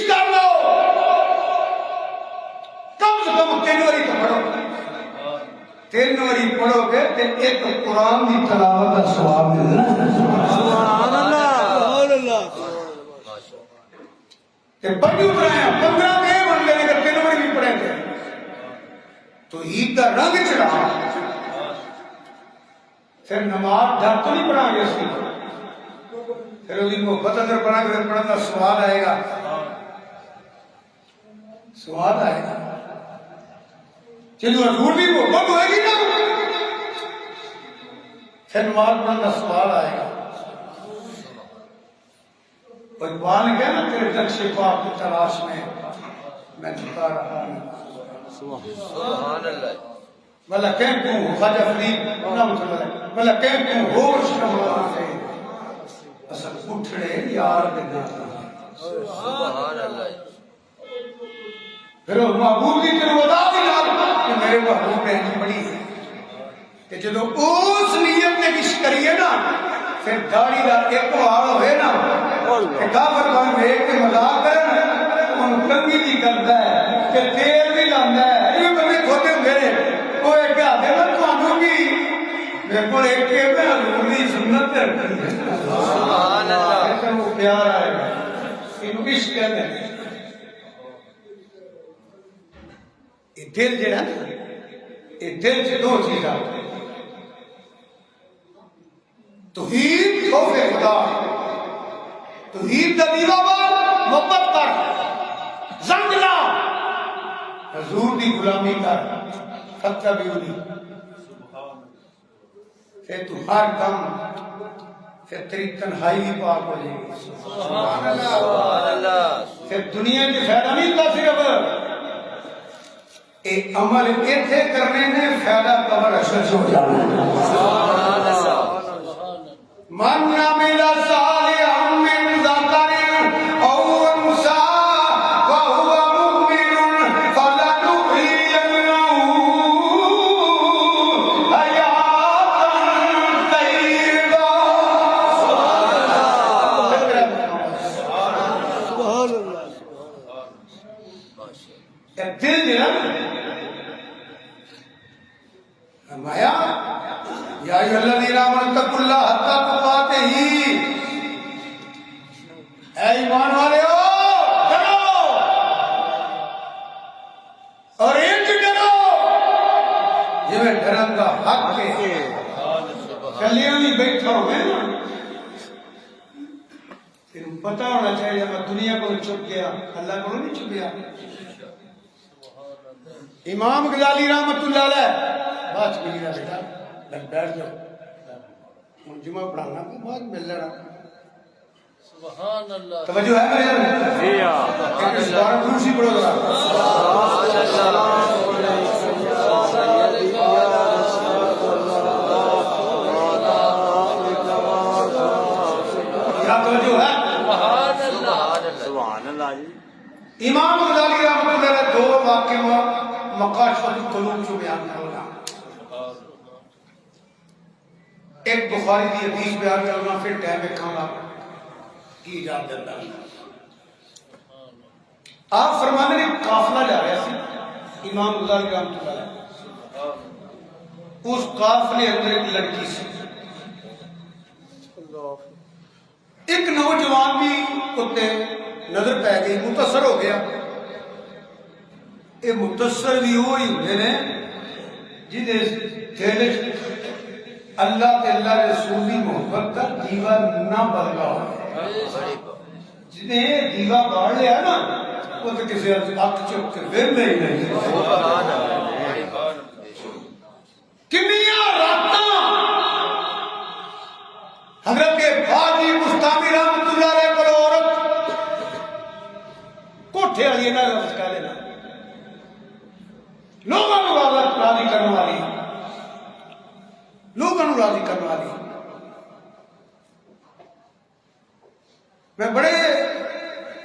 کر لو، کم سے کم 3 باری تو پڑھو. 3 باری پڑھو گے تو ایک قرآن کی تلاوت کا ثواب ملنا. سبحان اللہ، سبحان اللہ. بڑی اترے ہیں 15 کے بن گئے اگر 3 باری بھی پڑھیں گے تو عید کا رنگ چڑھا. پھر نماز ڈر تو نہیں پڑھا گے اس کی، پھر اس کی محبت اندر پڑھا گے پڑھنے کا سواد آئے گا، سواد آئے گا. چلو حضور بھی محبت ہوئے گی نا پھر نماز پڑھنے کا سواد آئے گا. اقبال نے کہا نا تیرے نقش پاک کی تلاش میں جھکا رہا ہوں. سبحان اللہ. بھلا کہیں کیوں خواجہ فرید رحمۃ اللہ علیہ، بھلا کہیں کیوں ہوش کمانا ہے اصل اٹھڑے یار بنا. سبحان اللہ. پھر وہ محبوب کی تیرے ودا بھی لال کہ میرے محبوب نے ہی پڑھی ہے کہ جب اس نیت نے کچھ کریے نا پھر داڑھی دا ایک وار ہوئے نا کہ کافر بن ایک کے مذاق کرن ان کنگی بھی کرتا ہے کہ تیل بھی لاندہ ہے. یہ بندے کھوتے ہوں گے وہ ایک آدھے میں توانوں بھی میرے کو ایک کے میں حضور دی سنت رکھتی ہے. سبحان اللہ. ایسا وہ پیار آئے گا انہوں عشق کہتے ہیں. یہ دل جو ہے نا یہ دل سے 2 چیزاں توحید خوف خدا، توحید کا دیوا بار محبت کر، زنگ لا، حضور کی غلامی کر، خطہ بھی ہوئی. پھر تو ہر کم پھر تیری تنہائی بھی پاک ہو جائے گی. سبحان اللہ. پھر دنیا کی فائدہ نہیں ہوتا صرف ایک عمل ایتھے کرنے میں فائدہ قبر اشد ہو جانا. سبحان اللہ. من عمل صالحا من ذکر او انثى وهو مؤمن فلنحيينه حياة طيبة. سبحان اللہ. دل جو ہے فرمایا یا ایھا الذین آمنوا اتقوا اللہ حتی تقاتہ، اے ایمان والےو ڈرو اور انج ڈرو جی میں ڈرن کا حق ہے. کلیاں بھی بیٹھا ہوئے نا پھر پتہ ہونا چاہیے میں دنیا کو چھپ گیا اللہ کو نہیں چھپ گیا. امام غزالی رحمت اللہ علیہ بات ملی نا بیٹا لگ بیٹھ جاؤ جمعہ پڑھانا بعد مل لینا. توجہ ہے میرے یار؟ جی ایک اس بار دوسری پڑھو ذرا کیا توجہ ہے؟ سبحان اللہ جی امام غزالی رحمۃ اللہ علیہ دو واقعہ مقاشف القلوب جو بیان کرنا ایک بخاری کی حدیث بیان کرنا پھر ٹائم رکھاں گا کی اجازت دیتا ہوں آپ فرمانے میں قافلہ جا رہا سی امام غزالی رحمۃ اللہ علیہ اس قافلے اندر ایک لڑکی سی ایک نوجوان بھی اتنے نظر پہ گئی متاثر ہو گیا یہ متاثر بھی وہی ہوتے ہیں جہاں اللہ کے اللہ رسول کی محبت کا دیوا نہ بلگا ہو جنہیں دیوا باڑ لیا نا وہ تو کسی اک چک کے گر نہیں کنیاں راتاں حضرت باجی مستامی رحمت اللہ علیہ کو عورت کوٹھے والی نہ لفظ کہہ لینا لوگوں کو راضی کرنے والی لوگوں کو راضی کرنے والی میں بڑے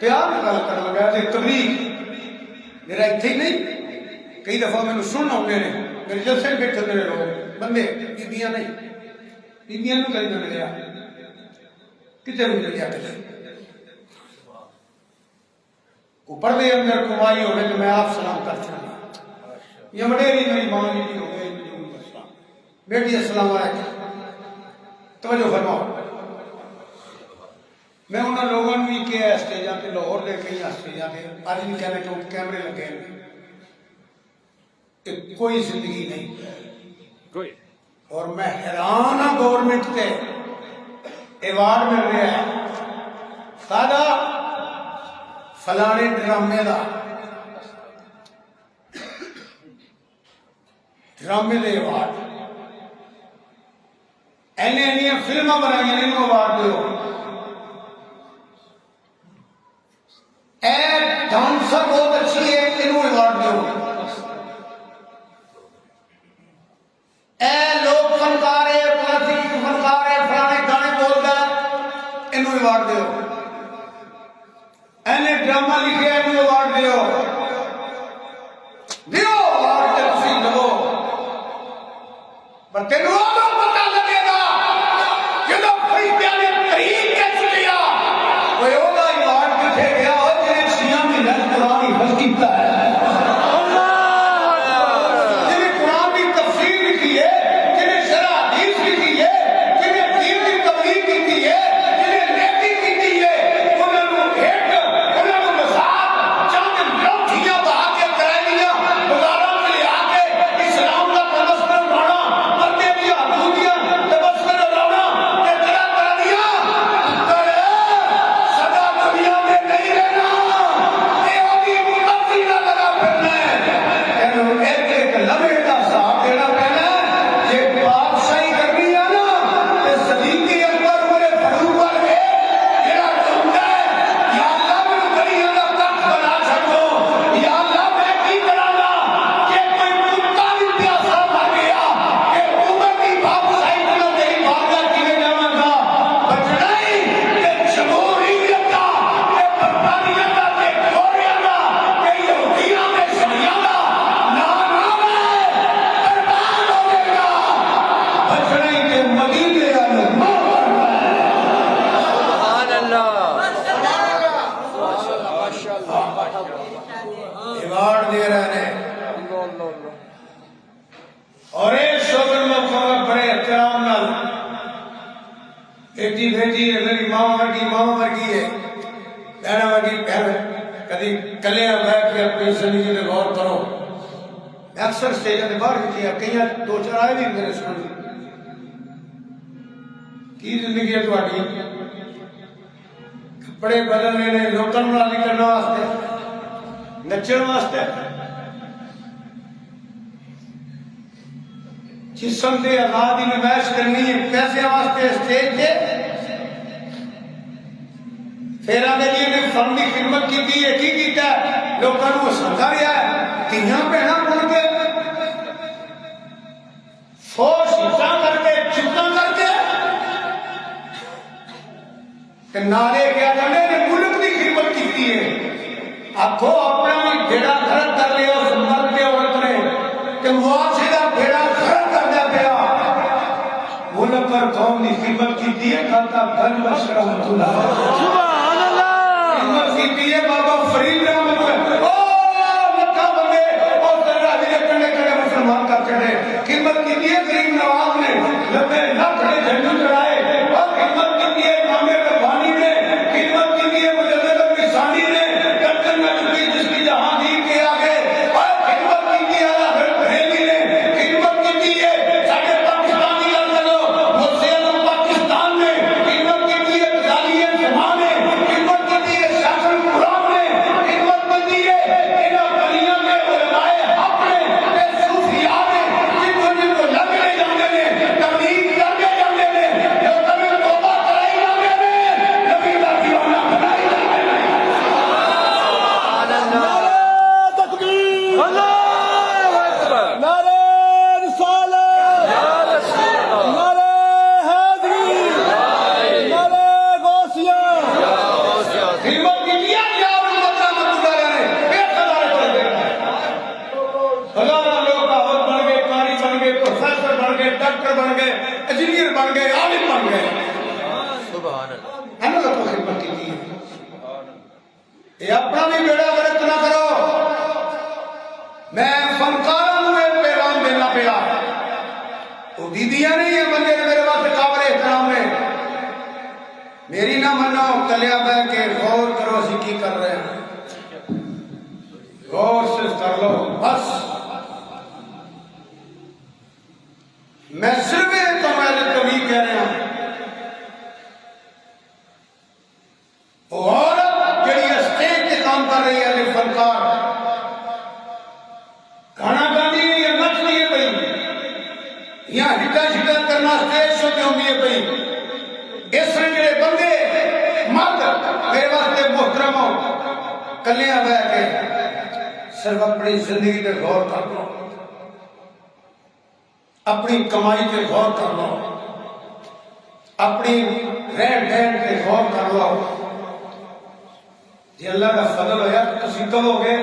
پیار میں گل کرنا گیا کہ تبلیغ میرا اتنے ہی نہیں کئی دفعہ میں سننا ہوتے ہیں میرے جلسے میں بیٹھے میرے لوگ بندے بیبیاں نہیں بیبیاں نو کہیں مل گیا کتنے مل گیا کتنے اوپر دے اندر کمائی ہونے تو میں آپ سلام کر چاہوں یہ مڈیری میری ماں جی ہو گئی بیٹی السلام علیکم توجہ فرماؤ میں انہوں لوگوں نے بھی کیا اسٹیجاں پہ لاہور دے کئی اسٹیجاں پہ آج بھی کہنے کہ کیمرے لگے ہیں کہ کوئی زندگی نہیں کوئی اور میں حیران ہوں گورنمنٹ کے ایوارڈ مل رہا ہے سادہ فلانے ڈرامے دا ڈرامے دے ایوارڈ اینے فلمیں بنائی ہیں انہوں ایوارڈ دیو اے ڈانسر بہت اچھی ہے انہوں ایوارڈ دیو اے لوگ فنکار ہے کلاسیک فنکار ہے فلانے گانے بولتا ہے انہوں ایوارڈ دیو اینے ڈرامہ لکھے انہوں ایوارڈ دیو دیو ایوارڈ تے تسی دو پر تینوں آدھا پتہ لگے گا جدو فرشتیاں نے تحریر کچھ لیا کوئی اولا ایوارڈ کتھے گیا ہو جنہیں شیعہ میں رہ قرآن ہی حفظ کیتا ہے اکثر سٹیجوں نے باہر بھی کیا کئی دو چار آئے بھی میرے سن کی زندگی ہے تھوڑی کپڑے بدلنے نے لوکل راضی کرنے واسطے نچن واسطے جسم سے آزادی نمائش کرنی ہے پیسے واسطے اسٹیج پہ پھر آدھے جی نے فن کی خدمت کی ہے کی کیتا ہے لوگوں کو ہساتا رہا ہے تیاں بہناں بن کے فوج حصہ کر کے چپا کر کے کہ نعرے کیا جانے نے ملک کی خدمت کی ہے آخو اپنا بھی بیڑا گھر کر لیا اس مرد کے عورت نے کہ معاشرے کا بیڑا گھر کر دیا پیا ملک اور قوم کی خدمت کی ہے کھاتا گھر بش رحمت اللہ سبحان اللہ خدمت کی ہے بابا فرید رحمت اللہ مکہ بندے اور درہ بھی کرنے کرنے مسلمان کر چڑھے خدمت کی ہے غریب نواز نے لبے لاکھ نے جھنڈو چڑھائے اور خدمت کی ہے امام ربانی نے خدمت کی ہے مجدد الرسانی نے گردن میں چکی جس کی جہانگیر کے آگے اور خدمت کی ہے حضرت بریلوی نے خدمت کی ہے ساڈے پاکستانی لڑکوں مسلم پاکستان نے خدمت کی ہے غزالی زمان نے خدمت کی ہے شاکر قرآن نے خدمت کی ہے انہاں بلیاں کے علماء حق نے صوفیاء نے جن کو لگنے جاندے نے تبلیغ کرنے جاندے نے جو کبھی توبہ کرائی جاندے نے نبی دا دیوانہ بنائی جاندے نے نعرہ تکبیر اللہ اکبر نعرہ رسالت نعرہ حیدری نعرہ غوثیہ خدمت کی لیا یا امت رحمت اللہ نے بے قرار چل گئے ہزاروں لوگ دعوت بن گئے قاری بن گئے پروفیسر بن گئے ڈاکٹر بن گئے انجینئر بن گئے عالم بن گئے سبحان اللہ ہے نا تو خدمت کی ہے یہ اپنا بھی بیڑا غرق نہ کرو میں فنکاروں کو ایک پیغام دینا پیا وہ بیبیاں نہیں ہیں بندے نے میرے واسطے قابل احترام نے میری نہ منو کلیا بہ کے غور کرو اسی کی کر رہے ہیں غور سے کر لو بس میں صرف ایک تمہارے کبھی کہہ رہا ہوں وہ عورت جڑی اسٹیج پہ کام کر رہی ہے فنکار گانا گاندی ہے یا نچ رہی ہے پئی یا ہٹا شٹا کرنا اسٹیج شو پہ ہوندی ہے پئی اس نے میرے بندے مرد میرے واسطے محترم ہو کلیاں بہ کے صرف اپنی زندگی پہ غور کر لو اپنی کمائی پہ غور کر لو اپنی رہن بہن پہ غور کر لو جی اللہ کا فضل ہویا تو تسی کہو گے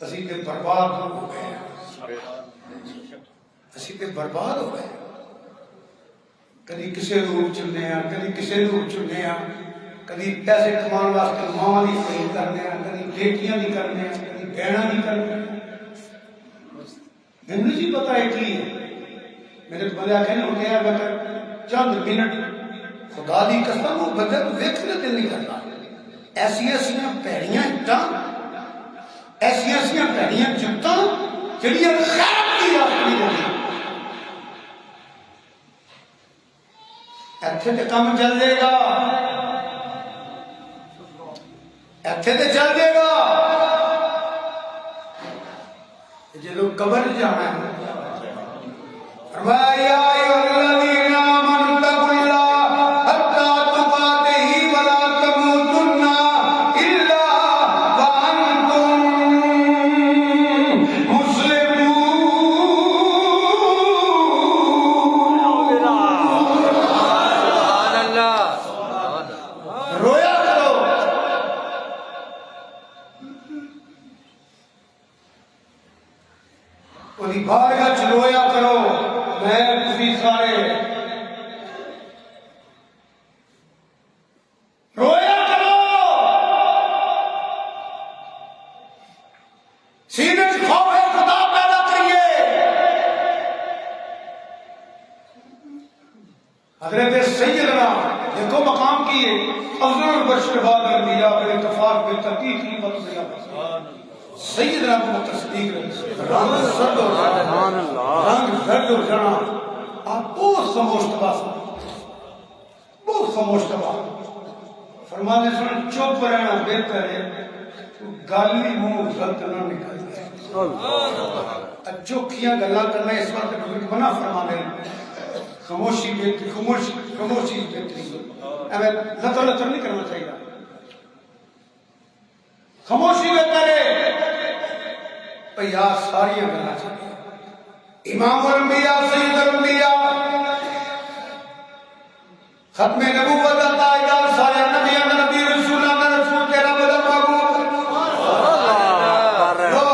اسی پہ برباد ہو گئے اسی پہ برباد ہو گئے کدی کسے روپ چلنے ہیں کدی کسے روپ چلنے ہیں کدی پیسے کمان واسطے ماں نہیں صحیح کرنے ہیں کدی بیٹیاں نہیں کرنے ہیں کدی بہناں نہیں کرنے ہیں میں نہیں پتا ہے کی میرے بندے آخر ہو گیا اگر چند منٹ خدا دی قسم وہ بندے کو دیکھنے دل نہیں کرتا ایسی ایسیاں پیڑیاں اٹھاں ایسی ایسیاں پیڑیاں جتاں جڑیاں خیرت کی آخری ہوگی ایتھے تے کام چل جائے گا ایتھے تے چل جائے گا جدو قبر جانا ہے فرمایا یا ایھا الذین آمنوا اتقوا اللہ حتی تقاتہ ولا تموتن الا وانتم مسلمون سبحان اللہ سبحان اللہ رویا کرو وہی بارگاہ چ رویا کرو میں تسی سارے رویا کرو سینے سے خوف خدا پیدا کریے حضرت سیدنا دیکھو مقام کی ہے افضل البشر بعد الانبیاء بالاتفاق بالتحقیق کی مطلب سیدنا ابو بکر صدیق رنگ زرد ہو جانا رنگ زرد ہو جانا آپ بہت خاموشتبہ بہت خاموشتبہ فرمانے سن چپ رہنا بہتر ہے گالی منہ غلط نہ نکل جائے چوکھیاں گلا کرنا اس وقت منع فرمانے خاموشی بہتری خاموشی بہتری ایویں لطر لطر نہیں کرنا چاہیے خاموشی میں کرے یار ساری گلا چاہیے امام الانبیاء سید الانبیاء ختم نبوت کا تاجدار سارے نبیوں کا نبی رسولوں کا رسول تیرا بڑا محبوب رو رو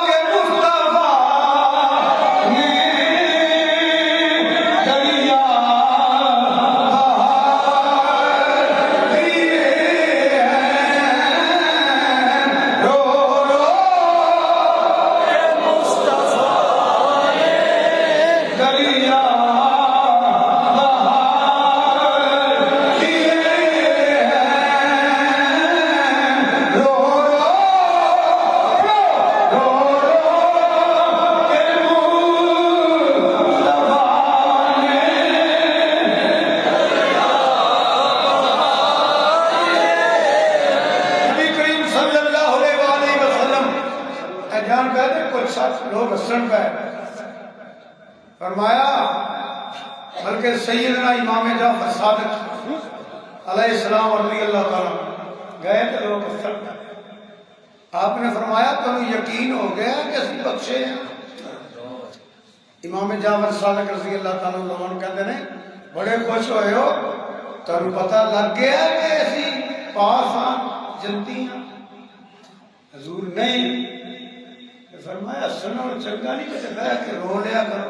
کے مصطفیٰ نے دریا بہار دیے ہیں رو رو کے مصطفیٰ نے دریا لوگ ہسن پہ فرمایا بلکہ سیدنا امام جعفر صادق علیہ السلام رضی اللہ تعالیٰ گئے تو لوگ ہسن پہ آپ نے فرمایا تمہیں یقین ہو گیا کہ اسی بخشے ہیں امام جعفر صادق رضی اللہ تعالیٰ لوگوں کہتے ہیں بڑے خوش ہوئے ہو تمہیں پتہ لگ گیا کہ اسی پاس ہاں جنتی ہیں حضور نہیں فرمایا سنو چنگا نہیں کہ چنگا ہے کہ رو لیا کرو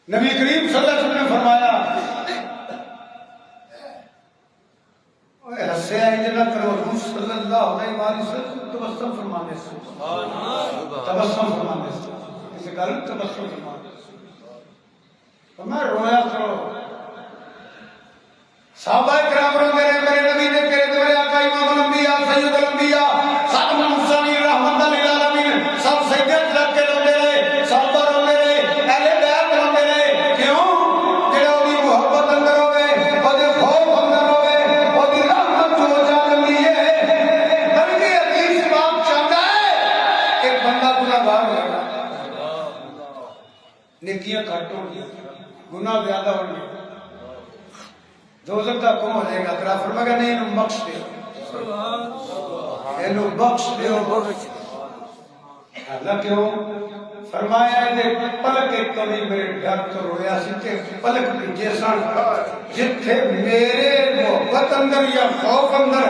نبی کریم صلی اللہ علیہ وسلم نے فرمایا ہنسے جنہ کرو حضور صلی اللہ علیہ وسلم تبسم فرمانے سے تبسم فرمانے سے اسے کہا تبسم فرمانے سے فرمایا رویا کرو صحابہ کرام روندے رہے میرے نبی نے کہے میرے آقا امام الانبیاء سید الانبیاء خاتم المرسلین رحمت للعالمین سب سجدے لگ کے روندے رہے صحابہ روندے رہے اہل بیت روندے رہے کیوں جڑا دی محبت اندر ہوے او دے خوف اندر ہوے او دی رحمت ہو جاندی ہے بلکہ حدیث پاک چاہتا ہے ایک بندہ گناہگار ہوگا نیکیاں گھٹ ہوں گی گناہ زیادہ ہوں گے دوزخ کا کم ہو جائے گا ترا فرمایا نہیں انہوں بخش دے انہوں بخش دے اللہ کیوں فرمایا ہے پلک ایک کبھی میرے ڈر تو رویا سکتے پلک بھی جیسا جتھے میرے محبت اندر یا خوف اندر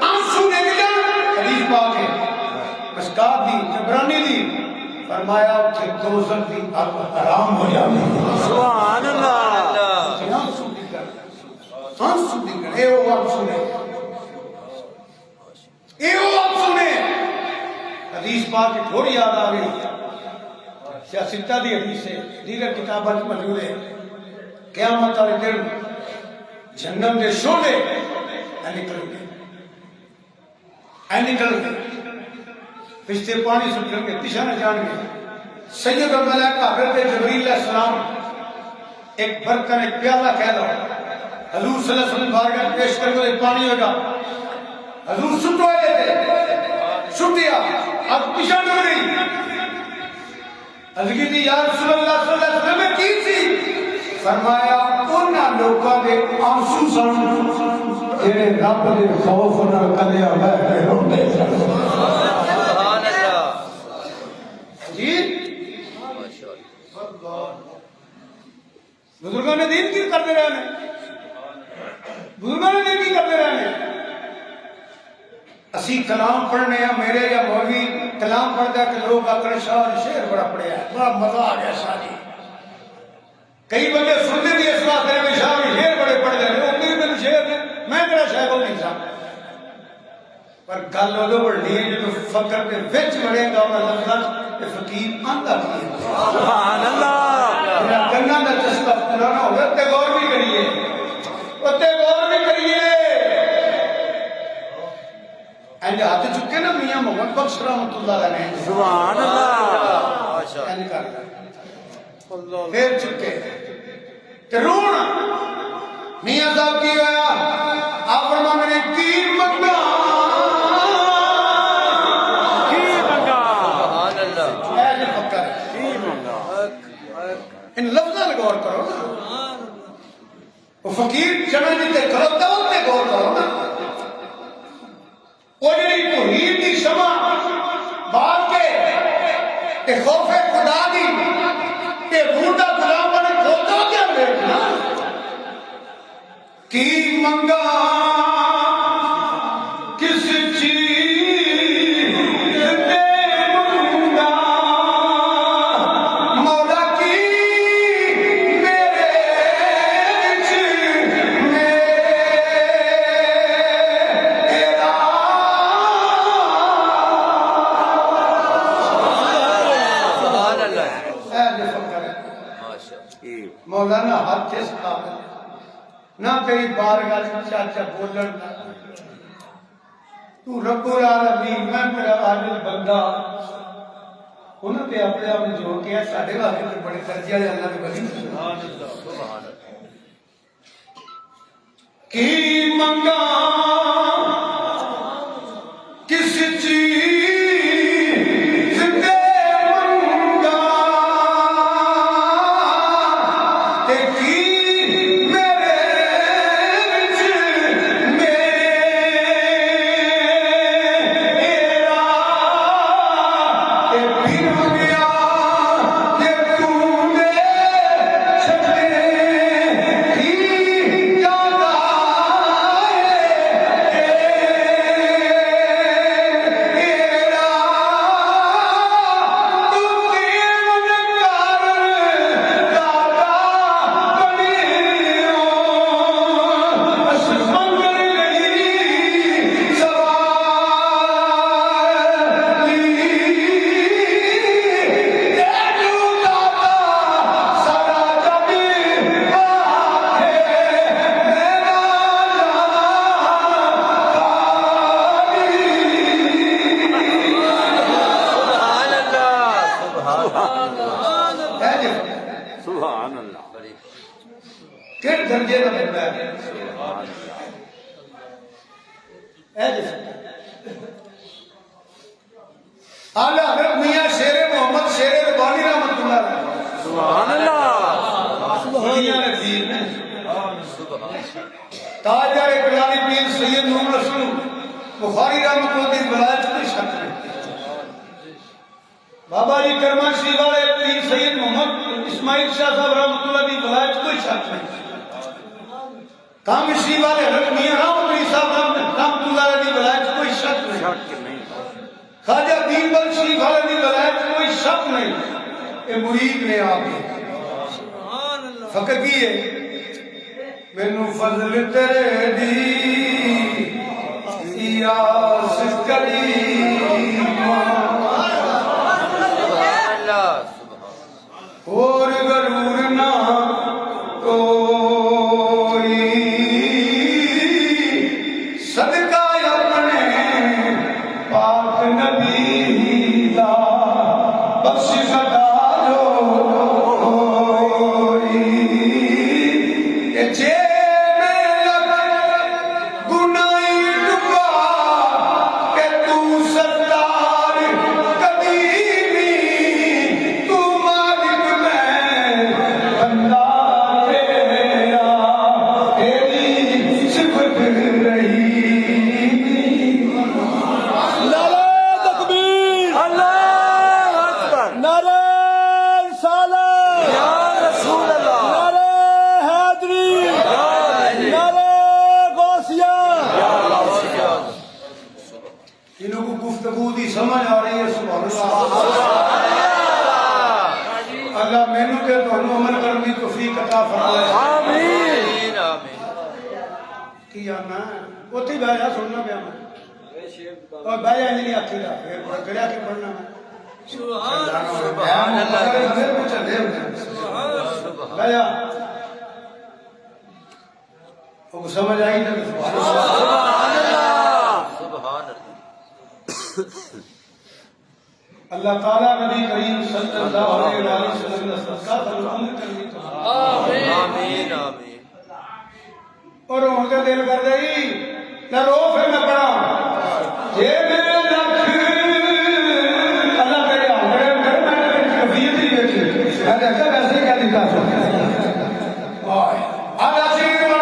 آنسو نکلے حدیث پاک ہے مشکات دی جبرانی دی فرمایا اتھے دوزخ دی اب حرام ہو جاتی سبحان اللہ آنسو نکلے اے وہ آپ سنے اے وہ آپ سنے حدیث پاک کی تھوڑی یاد آ گئی سیاستہ دی حدیث ہے دیگر کتابات موجود ہے قیامت والے دن جہنم دے شعلے نکل گئے پشتے پانی سٹھن کے دشا نہ جان گئے سید الملائکہ حضرت جبریل علیہ السلام ایک برتن ایک پیالہ کہہ دو حضور صلی اللہ علیہ وسلم بارگاہ پیش کر کے پانی ہوگا حضور سٹو لیتے سٹیا اب پیشہ نہ رہی حضرت دی یا رسول اللہ صلی اللہ علیہ وسلم کی تھی فرمایا انہاں لوکاں دے آنسو سن جڑے رب دے خوف نال کدیا بہ روندے سبحان اللہ جی ماشاءاللہ بزرگوں نے دین کی کرتے رہے بزرگوں نے دین کی کرتے رہے اسی کلام پڑھنے ہیں میرے یا مولوی کلام پڑھتا ہے کہ لوگ آکر شاہ شعر بڑا پڑھیا ہے بڑا مزہ آ گیا شاہی کئی بندے سنتے بھی اس وقت میں شاہ بھی شعر بڑے پڑھ جائے وہ میرے میں شعر نے میں میرا شاہ کو نہیں سامنے پر گل وہ بڑی ہے جو فکر کے وچ بڑھے گا اور لفظ کہ فقیر آندہ کی ہے سبحان اللہ میرا گنہ کا چسکا پورا نہ ہوگا تے غور بھی کریے تے غور بھی کریے اینڈ ہاتھ چکے نا میاں محمد بخش رحمت اللہ علیہ سبحان اللہ اینڈ کر پھر چکے تے رونا میاں صاحب کی ہویا آپ فرمان نے کی منگا سبحان اللہ ان لفظوں غور کرو نا وہ فقیر جمع جیتے کھلوتا ہوتے گول کرو نا وہ جڑی توحید دی شمع بال کے تے خوف خدا دی تے روح دا غلام بنے کھوتا کیا دیکھنا کی منگا کس چیز دے منگا مولا کی میرے وچ میرا سبحان اللہ اے لفظ کرے ماشاءاللہ مولانا ہاتھ سے ثابت نہ تیری بارگاہ سے چاچا بولن نہ تو رب العالمین میں تیرا عاجز بندہ انہوں نے اپنے آپ نے جو کیا ساڑھے واسطے تو بڑے درجے والے اللہ کے بلی سبحان اللہ کی منگا کس چیز دے منگا تے کی میرے وچ میرا تے پھر منگیا تے تو نے چھڑے ہی جانا سبحان اللہ کس درجے کا بندہ ہے اعلی حضرت میاں شیر محمد شیر ربانی رحمۃ اللہ علیہ سبحان اللہ دنیا نے دین ہے تاجدار بلانی پیر سید نور رسول بخاری رحمۃ اللہ کی ولایت کوئی شک نہیں بابا جی کرمان شریف والے پیر سید محمد اسماعیل شاہ صاحب رحمۃ اللہ کی ولایت کوئی شک نہیں کام شریف والے حضرت میاں رحمۃ اللہ صاحب رحمۃ اللہ کی ولایت کوئی شک نہیں شک نہیں خواجہ دین بخش شریف والے کی ولایت کوئی شک نہیں یہ مرید نے آپ فقط کی ہے مینو فضل تیرے دی یاس کری اور غرور نہ کوئی صدقہ اپنے پاک نبی دا بخش خدا جو ہوئی کہ جے میں لگ گناہی ڈبا کہ تو ستار کبھی نہیں تو مالک میں بندہ تیرا تیری صفت رہی نعرہ تکبیر اللہ اکبر نعرہ رسالت یا رسول اللہ نعرہ حیدری نعرہ غوثیہ انہوں کو گفتگو دی سمجھ آ رہی ہے سبحان اللہ اللہ مینوں تے تانوں عمل کرن دی توفیق عطا فرمائے آمین آمین آمین کی آنا اوتھے ہی بیٹھ جا سننا پیا میں اور بیٹھ جا نہیں آکھی دا پھر گڑیا کے پڑھنا میں سبحان اللہ بیٹھ جا وہ سمجھ آئی نا سبحان اللہ سبحان اللہ اللہ تعالیٰ نبی کریم صلی اللہ علیہ وسلم نے صدقہ فرمان کرنی تو آمین آمین اور ہوں کا دل کر گئی نہ رو پھر میں پڑھا جے میں لکھ اللہ کرے آنکڑے میں کفیت ہی بیٹھی میں دیکھتا ویسے ہی کیا دکھا سکتا اللہ شریف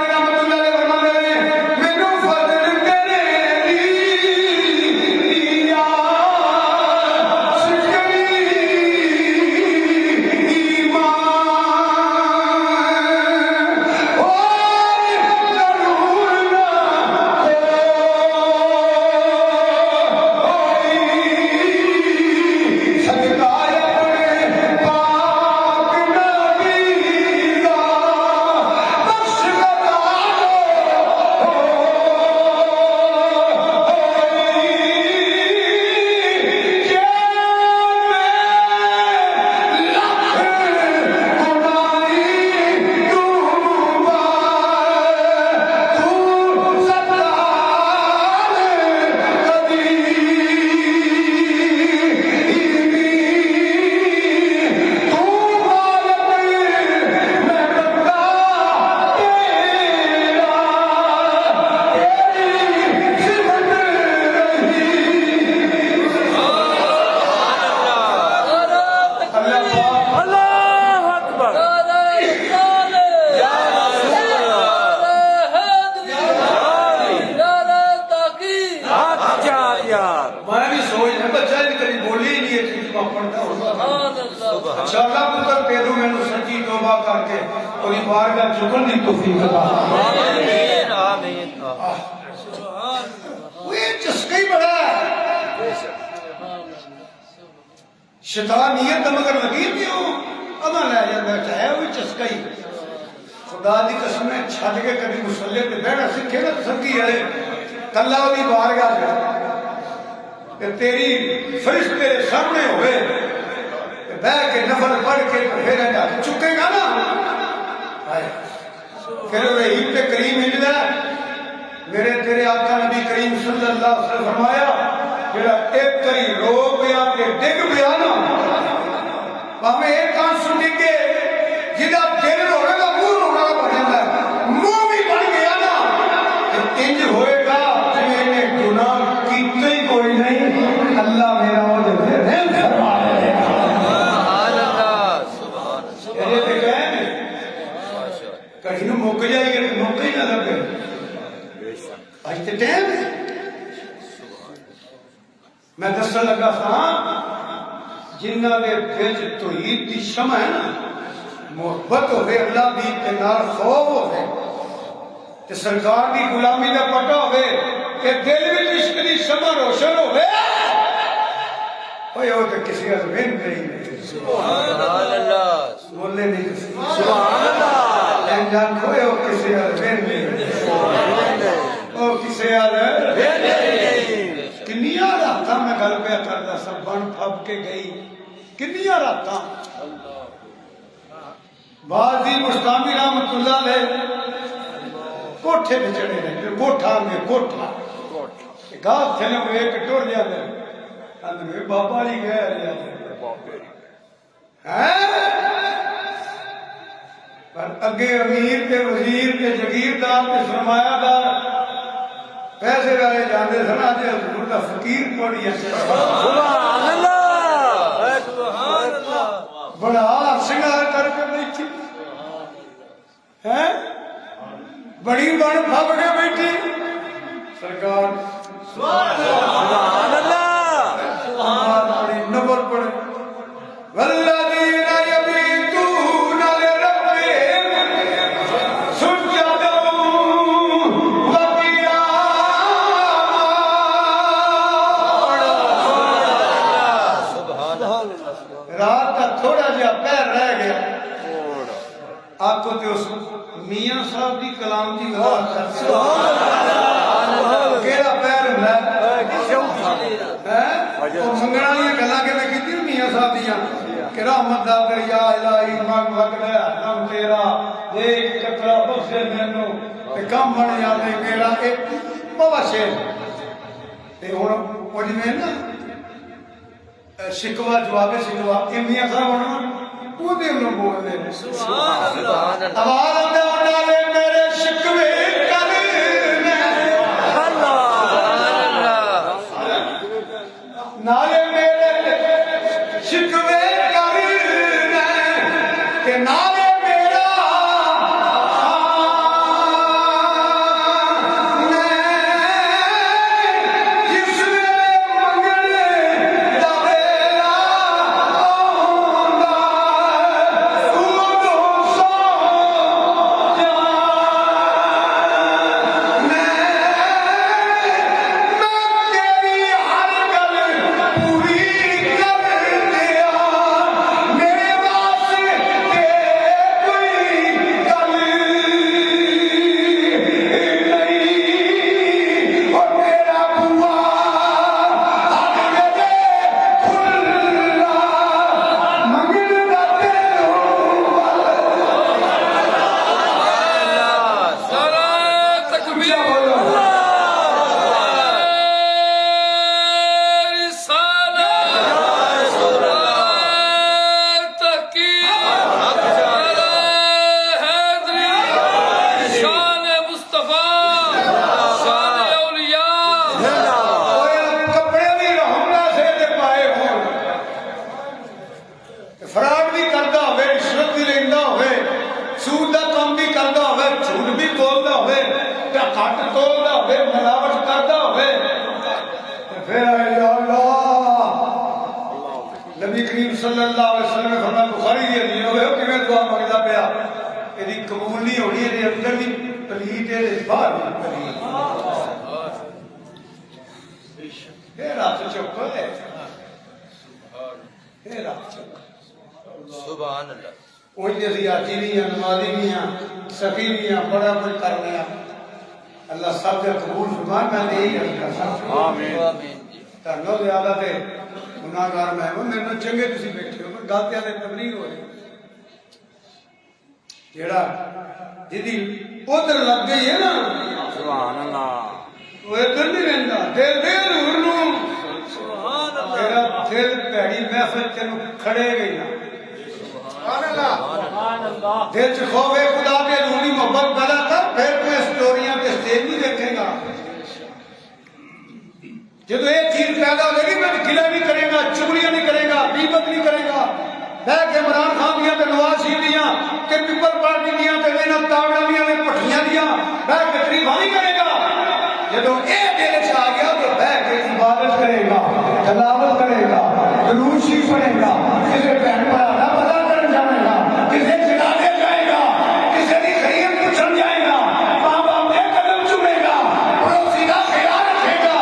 کوئی بارگاہ جھکن دی توفیق عطا آمین آمین وہ یہ چسکا ہی بڑا ہے شیطانیت مگر لگی بھی ہو اما لے جاتا چاہے وہ چسکا ہی خدا دی قسم ہے چھڑ کے کبھی مسلح پہ بیٹھا سکھے نا سکی ہے کلا دی بارگاہ جا کہ تیری فرشت تیرے سامنے ہوئے بہ کے نفل پڑھ کے پھر چکے گا نا پھر رحیم پہ کریم ہلدا میرے تیرے آقا نبی کریم صلی اللہ علیہ وسلم فرمایا جڑا ایک کری رو پیا تے ڈگ پیا نا پاویں ایک آنسو ڈگے جدا دل رونا دا منہ رونا دا بن جاندا ہے منہ بھی بن گیا نا انج ہوئے گا جویں نے گناہ کیتے ہی کوئی نہیں اللہ میرا وہ دے رحم فرما دے کہیں موک جائے گا تو موقع ہی نہ لگے آج تے ٹائم ہے میں دسن لگا تھا جنہ دے بچ توحید دی شمع ہے نا محبت ہوئے اللہ دی تے نال خوف ہوئے تے سرکار دی غلامی دا پتہ ہوئے کہ دل وچ عشق دی شمع روشن ہوئے اوے او تے کسی کا وین نہیں سبحان اللہ بولنے نہیں سبحان اللہ جان کھوئے ہو کسی حال وین نہیں او کسی حال وین نہیں کنیا راتاں میں گل پہ کردا سب بن پھب کے گئی کنیا راتاں بازی مستامی رحمت اللہ علیہ کوٹھے پہ چڑھے رہے کوٹھا میں کوٹھا گاہ تھلے میں ایک ٹور جاتے اندر بابا جی گئے جاتے پر اگے امیر تے وزیر تے جگیردار تے سرمایہ دار پیسے والے جاندے سن اج حضور دا فقیر کوڑی ہے سبحان اللہ سبحان اللہ بڑا سنگار کر کے بیٹھی ہیں بڑی بن پھب کے بیٹھی سرکار سبحان اللہ سبحان بڑی نمبر پڑے والذین یبیتون لربہم سجدا وقیاما رات کا تھوڑا جہا پیر رہ گیا آکو تے اس میاں صاحب دی کلام دی غور کر کیڑا پیر ہوندا ہے او منگنا دی گلاں کہ میں کیتی میاں صاحب دیاں کہ رحمت دا دریا الہی مانگ وقت ہے ہم تیرا ایک قطرہ بخشے مینوں تے کم بن جاندے میرا ایک بواشے تے ہن او جویں نا شکوا جواب شکوا کہ میاں صاحب ہونا وہ دے انہوں بول دے سبحان اللہ آواز آتے ڈالے میرے شکوے کرنے نالے میرے شکوے کرنے کہ نالے میرا جس میں منگلے دبیلا نبی کریم صلی اللہ علیہ وسلم نے فرمایا بخاری دی حدیث ہوئے کہ میں دعا مانگدا پیا یہ قبول نہیں ہونی، یہ اندر بھی پلیت ہے باہر بھی پلیت پھر ہاتھ چک ہے پھر ہاتھ چک سبحان اللہ ان جیسی زیادتی بھی ہیں، نمازی بھی ہیں، سخی بھی ہیں، بڑا کچھ کر رہے ہیں۔ اللہ سب کا قبول فرمائے۔ میں نے یہی عرض کرتا آمین آمین جی تنو زیادہ تے گناہگار میں ہوں، میرے نال چنگے تسی بیٹھے ہو، پر گل تے تے تبلیغ ہو رہی جیڑا جدی ادھر لگ گئی ہے نا سبحان اللہ وہ ادھر نہیں رہندا، دل دل حضور نو تیرا دل پیڑی محفل تینوں کھڑے گئی نا دل چ خوف خدا کے روحی محبت پیدا کر، پھر کوئی سٹوریاں تے سٹیج نہیں دیکھے گا۔ جب یہ چیز پیدا ہو جائے گی میں گلہ نہیں کرے گا، چگلیاں نہیں کرے گا، غیبت نہیں کرے گا، بہ کے عمران خان دیاں تے نواز شریف دیاں تے پیپل پارٹی دیاں تے لینا تاوڑا دیاں تے پٹھیاں دیاں بہ کے تریفاں نہیں کرے گا۔ جب یہ دل چ آ گیا تو بہ کے عبادت کرے گا، تلاوت کرے گا، درود شریف پڑھے گا، کسی بہن بھرا کا پتہ کرن جائے گا، کسی جنازے جائے گا، کسی کی خیر پوچھن جائے گا، ماں باپ کے قدم چومے گا، پڑوسی کا خیال رکھے گا،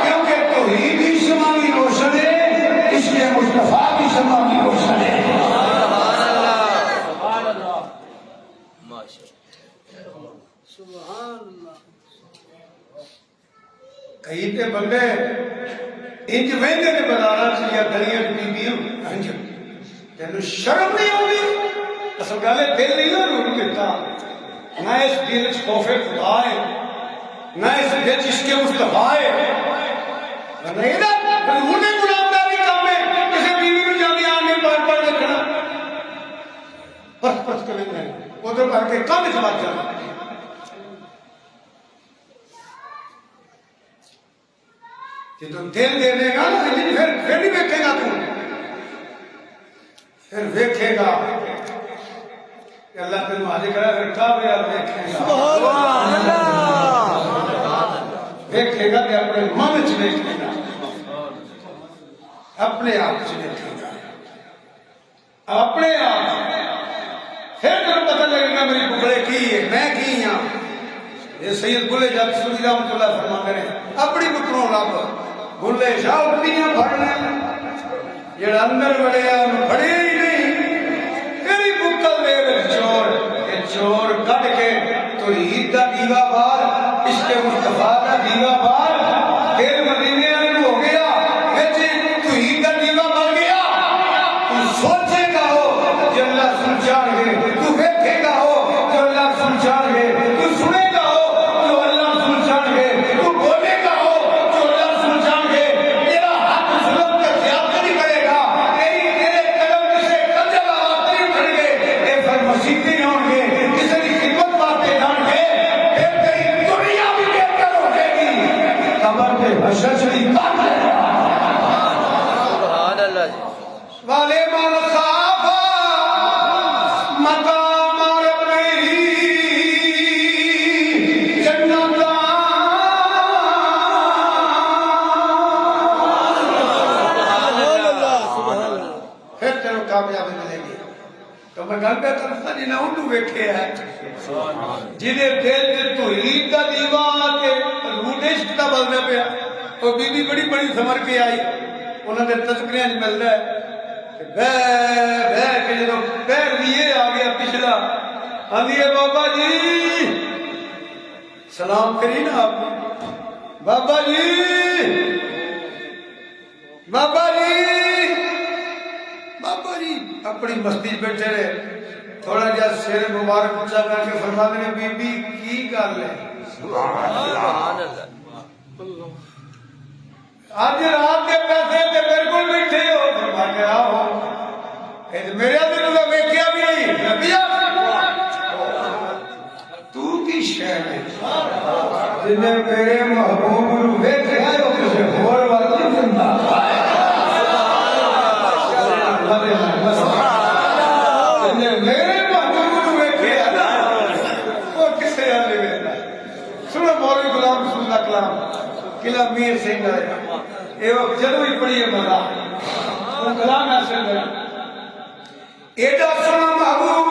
کیونکہ توحید کی شمع کی روشن ہے، عشق مصطفیٰ کی شمع کی روشن ہے۔ سبحان اللہ ماشاء کئی تے بندے انج وہندے نے بازاراں چ یا گلیاں چ بیبیاں انج تینوں شرم نہیں آتی؟ اصل گل ہے دل نہیں نا روح دیتا، نہ اس دل چ خوف خدا ہے، نہ اس دل چ عشق مصطفیٰ ہے، نہیں نا روح نے غلام دا بھی کام ہے کسی بیوی نو جانے آنے بار بار دیکھنا پس پس کریں گے ادھر بھر کے کم چ بچ جانا۔ جب دل دے دے گا نا پھر نہیں دیکھے گا تو، پھر دیکھے گا کہ اللہ پھر ماضی کرا پھر کعبے یار دیکھے گا، سبحان اللہ دیکھے گا کہ اپنے من چ دیکھے گا، اپنے آپ چ دیکھے گا، اپنے آپ پھر تمہیں پتہ لگے گا میری بکڑے کی ہے، میں کی ہاں۔ یہ سید بلے جات سنی رحمۃ اللہ فرماتے ہیں اپنی بکروں رب بلے شاہ اپنیاں پڑھنے جڑا اندر بڑھیا پڑھے ہی نہیں، تیری بکل دے وچ چور یہ چور کٹ کے توحید دا دیوا بار، عشق مصطفیٰ دا دیوا بار، دل مدینے والے ہو گیا وچ توحید دا دیوا بن گیا۔ تو سوچے گا ہو جو اللہ سن جان گے، تو ویکھے گا ہو جو اللہ سن جان گے، تو سنے گا ہو جو اللہ سن جان گے، تو بولے گا ہو جو اللہ سن جان گے، تیرا حق ظلم کے زیادہ نہیں کرے گا، تیرے قدم کسے کنجر آواز نہیں اٹھیں گے، اے پھر مسیحی نہیں ہوں گے، کسی کی خدمت باتیں جان گے، پھر تیری دنیا بھی بہتر ہو جائے گی، قبر پہ حشر شریف کام ہے۔ سبحان اللہ جی والے من خاف مقام ربی جنت پھر تیرے کامیابی ملے گی۔ تو میں گل پہ کرتا جی نہ انہوں ویکھے ہے جنہیں دل دے توحید دا دیوا کے روح عشق دا بلنا پیا، وہ بی بی بڑی بڑی سمر کے آئی، انہوں نے تذکریاں مل رہا ہے بہ کے جب پیر لیے آ گیا پچھلا آندھی ہے بابا جی سلام کری نا آپ بابا جی بابا جی بابا جی اپنی مستی بیٹھے رہے، تھوڑا جہا سر مبارک اونچا کر کے فرماتے ہیں بی بی کی گل ہے سبحان اللہ آج رات کے پیسے تے بالکل بیٹھے ہو، فرما کے آؤ میرے دل میں ویکھیا بھی نہیں نبی تو کی شے ہے جنہیں میرے محبوب نو ویکھیا او کسے ہور والی زندہ جنہیں میرے محبوب نو ویکھیا نا او کسے والے ویکھدا۔ سنو مولوی غلام رسول اللہ کلام قلعہ میر سنگھ آیا یہ وقت جدو ہی پڑھی ہے مزہ وہ کلام ایسے گیا ایڈا سنا محبوب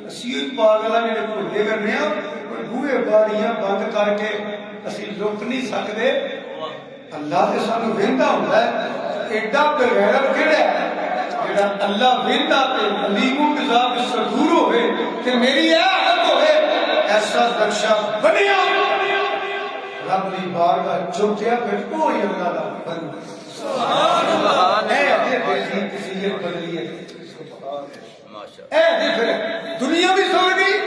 اسی پاگل ہیں جڑے بھولے کرنے بوہے باریاں بند کر کے اسی لک نہیں سکتے اللہ تے سانو ویندا ہوندا ہے ایڈا بغیرت کیڑا ہے جڑا اللہ ویندا تے علیم بذات الصدور ہوئے تے میری اے حالت ہوئے ایسا نقشہ بنیا رب دی بارگاہ جھکیا پھر کوئی اللہ دا بندہ سبحان اے اللہ دیکھی کسی بدلی ہے ماشاء اے پھر دنیا بھی سو گئی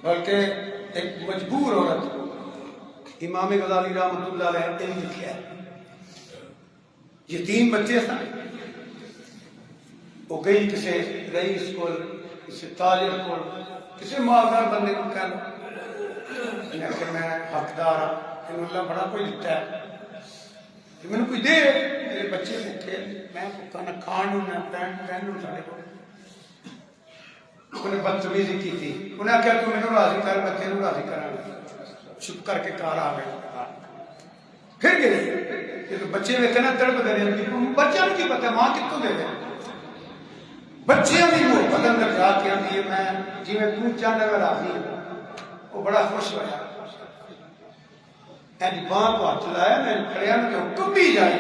بلکہ ایک مجبور عورت امام غزالی رحمۃ اللہ علیہ نے لکھا ہے یتیم بچے سن وہ گئی کسی رئیس کو کسی تاجر کو کسی مالدار بندے کو کہنا کہ میں حقدار ہوں کہ اللہ بڑا کوئی دیتا ہے کہ میں نے کوئی دے میرے بچے بھوکے میں بھوکا نہ کھان نہ پہن سارے کو انہیں بدتمیزی کی تھی انہیں آخیا تو میرے راضی کر بچے نو راضی کرا چپ کر کے کار آ گئے پھر گئے بچے ویکھے نا تڑپ دے بچوں کی پتہ ماں کتوں دے دے بچیاں بھی محبت اندر جا کے آتی ہے میں جی میں تو چاہتا میں راضی ہوں وہ بڑا خوش ہوا ایج باں کو ہاتھ لایا میں کھڑیا میں کہ کمبی جائے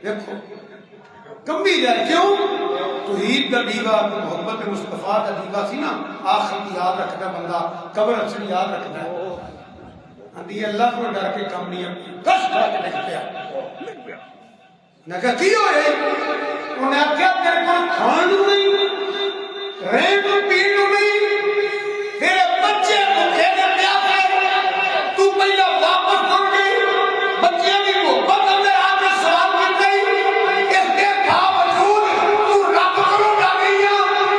دیکھو کمبی جائے کیوں توحید کا دیوا محبت مصطفیٰ کا دیوا سی نا آخر کی یاد رکھتا بندہ قبر اچھنی یاد رکھتا ہے اندھی اللہ کو ڈر کے کم نہیں ہے کس کھا کے لکھ پیا نہ کہا کی ہوئے انہیں آکھیا تیرے کو کھان نہیں رہن پین نہیں تیرے بچے کو کھیلے پیا ہے تو پہلا واپس کر گئی بچے بھی محبت اندر آ کے سوال کر گئی اس کے باوجود تو رب کرو ڈالی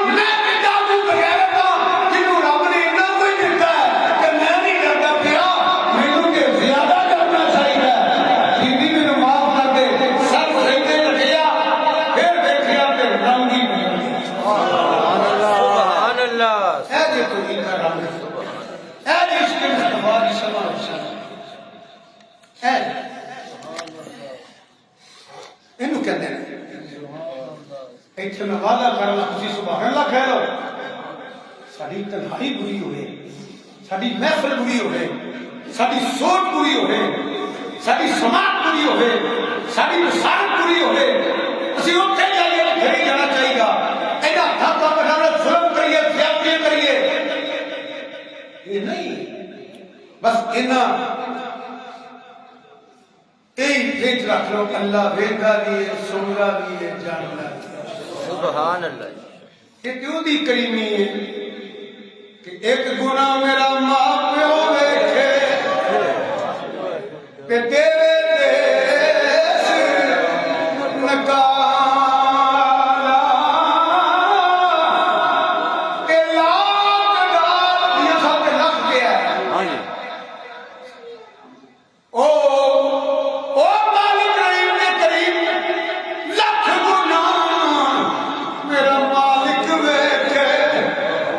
میں بھی ڈالوں بغیرتا جنہوں رب نے اتنا کوئی دیتا ہے کہ میں نہیں ڈرتا پیا میرے کے زیادہ ڈرنا چاہیے جیدی میں معاف کر دے سب سجدے لگیا پھر دیکھیا کہ رنگ ہی بدل گیا سبحان اللہ اے جی تو ان کا رنگ اے جی اس کے مصطفیٰ صلی اللہ علیہ وسلم اے انہوں کہتے ہیں ایتھے میں وعدہ کرنا تسی سبحان اللہ کہہ لو ساڈی تنہائی بری ہوئے ساڈی محفل بری ہوئے ساڈی سوچ بری ہوئے ساڈی سماعت بری ہوئے ساڈی مساعت بری ہوئے اسی اوتھے جائیے گھری جانا چاہیے گا ایڈا دھاکا بٹھانا ظلم کریے زیادتیاں کریے یہ نہیں بس انہاں ایک ریت رکھ لو اللہ ویدہ بھی ہے سنگا بھی ہے جاننا بھی ہے سبحان اللہ یہ کیوں دی کریمی ہے کہ ایک گناہ میرا ماں پیو ویکھے کہ تیرے دیس نکالا کہ لاکھ ڈال یہ سب لکھ گیا ہے ہاں جی او مالک رحیم نے کریم لکھ گناہ میرا مالک ویکھے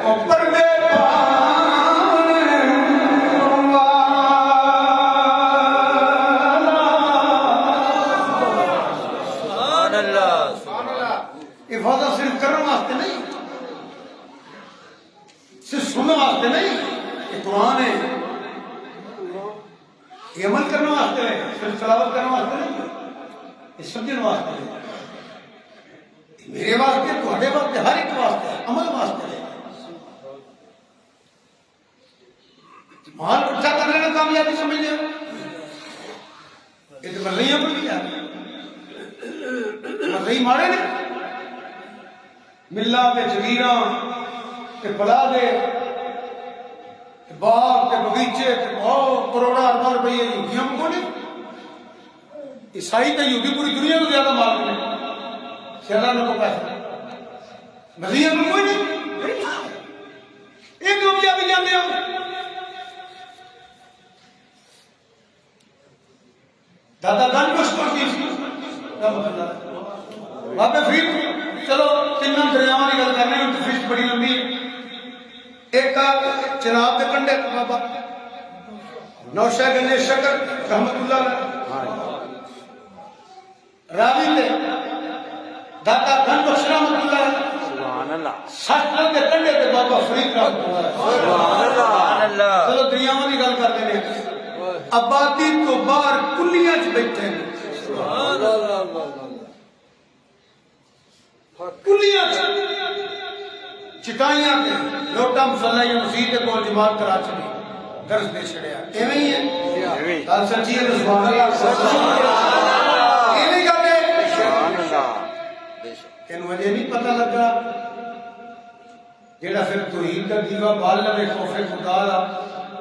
او پردے سبحان اللہ حفاظت صرف کرنے واسطے نہیں صرف سننے واسطے نہیں یہ قرآن ہے یہ عمل کرنے واسطے ہے صرف تلاوت کرنے واسطے نہیں یہ سمجھنے واسطے ہے میرے واسطے تہاڈے واسطے ہر ایک واسطے ہے عمل واسطے ہے مال اکٹھا کرنے میں کامیابی سمجھ لیں یہ تو مرلیاں پر بھی ہے مرلی مارے نے ملا کے جگیراں کے پلا دے باغ کے بغیچے کے بہت کروڑا ارباں روپیے یہودیاں کو نہیں عیسائی تو یہودی پوری دنیا کو زیادہ مال نے شہرانوں کو پیسہ مسیحیوں کو کوئی نہیں ایک کامیابی جانے ہو دادا دن کچھ کرتی وہاں پہ پھر چلو تین دریاواں کی گل کرنے ہیں فش بڑی لمبی ایک چناب کے کنڈے بابا نوشہ گنج شکر رحمت اللہ راوی نے دادا دھن بخش رحمت اللہ سبحان اللہ سچ کے کنڈے پہ بابا فرید رحمۃ اللہ سبحان اللہ سبحان اللہ چلو دریاواں دی گل کرتے ہیں آبادی تو باہر کلیاں چ بیٹھے ہیں کلیاں چٹائیاں تے لوٹا مسلح یا مسجد کو جماعت کرا چلی درس دے چھڑیا ایویں ہی ہے گل سچی ہے سبحان اللہ ایویں گل ہے سبحان اللہ تینوں اجے نہیں پتہ لگا جیڑا پھر توحید کا دیوا بال لے خوف خدا دا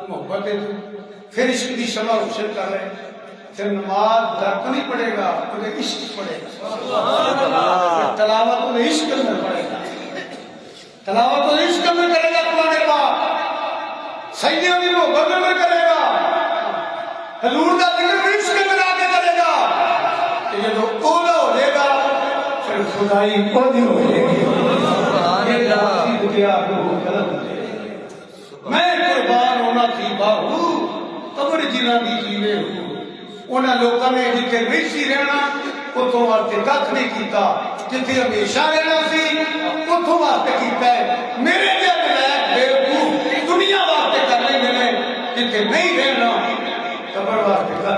محبت ہے پھر عشق کی شمع روشن کر رہے پھر نماز درد نہیں پڑے گا انہیں عشق پڑے گا پھر تلاوت انہیں عشق میں پڑے گا تلاوت انہیں عشق میں کرے گا قرآن پاک سجدے بھی محبت میں کرے گا حضور کا ذکر بھی عشق میں آ کے کرے گا کہ یہ جو اولا ہو جائے گا پھر خدائی پودی ہو جائے گی میں قربان ہونا تھی باہو قبر جنہ دی جیوے ہوں انہاں لوگوں نے جتنے نہیں سی رہنا اتوں واسطے کھ نہیں کیتا جتنے ہمیشہ رہنا سی اتوں واسطے کیتا ہے میرے دل میں بیوقوف دنیا واسطے کرنے ملے جتنے نہیں رہنا قبر واسطے کھ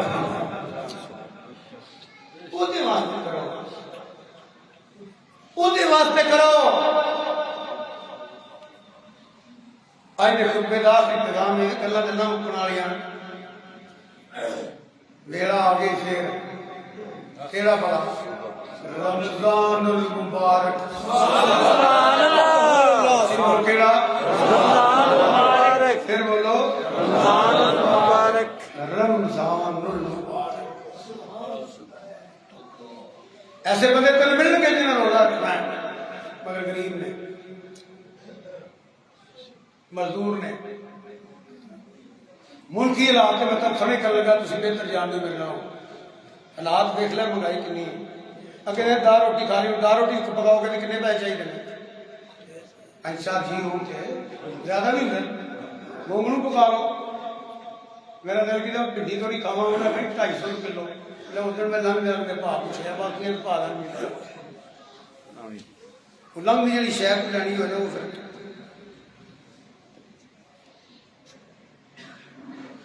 نہیں واسطے کرو واسطے کرو آج دے خطبے دا انتظام ہے اللہ دے نام اپنا لیا میرا آگے پھر تیرا بڑا رمضان المبارک سبحان اللہ اور کیڑا مبارک پھر بولو رمضان مبارک رمضان المبارک ایسے بندے تل ملن گے جنہوں نے روزہ رکھنا ہے مگر غریب نے مزدور نے ملکی علاقے میں تب کھڑے کر لگا تسی بہتر جان دے ملنا ہو حالات دیکھ لے مہنگائی کنی اگر دار روٹی کھا رہی ہو دار روٹی پکاؤ گے کتنے پیسے چاہیے انشاء جی ہوں کہ زیادہ نہیں ہے گونگلو پکا لو میرا دل کی تو بھنڈی تھوڑی کھاوا ہونا پھر 250 کلو ادھر میں لنگ جان کے پا پوچھا باقی پا لیں لنگ جی شہ لینی ہو جائے وہ پھر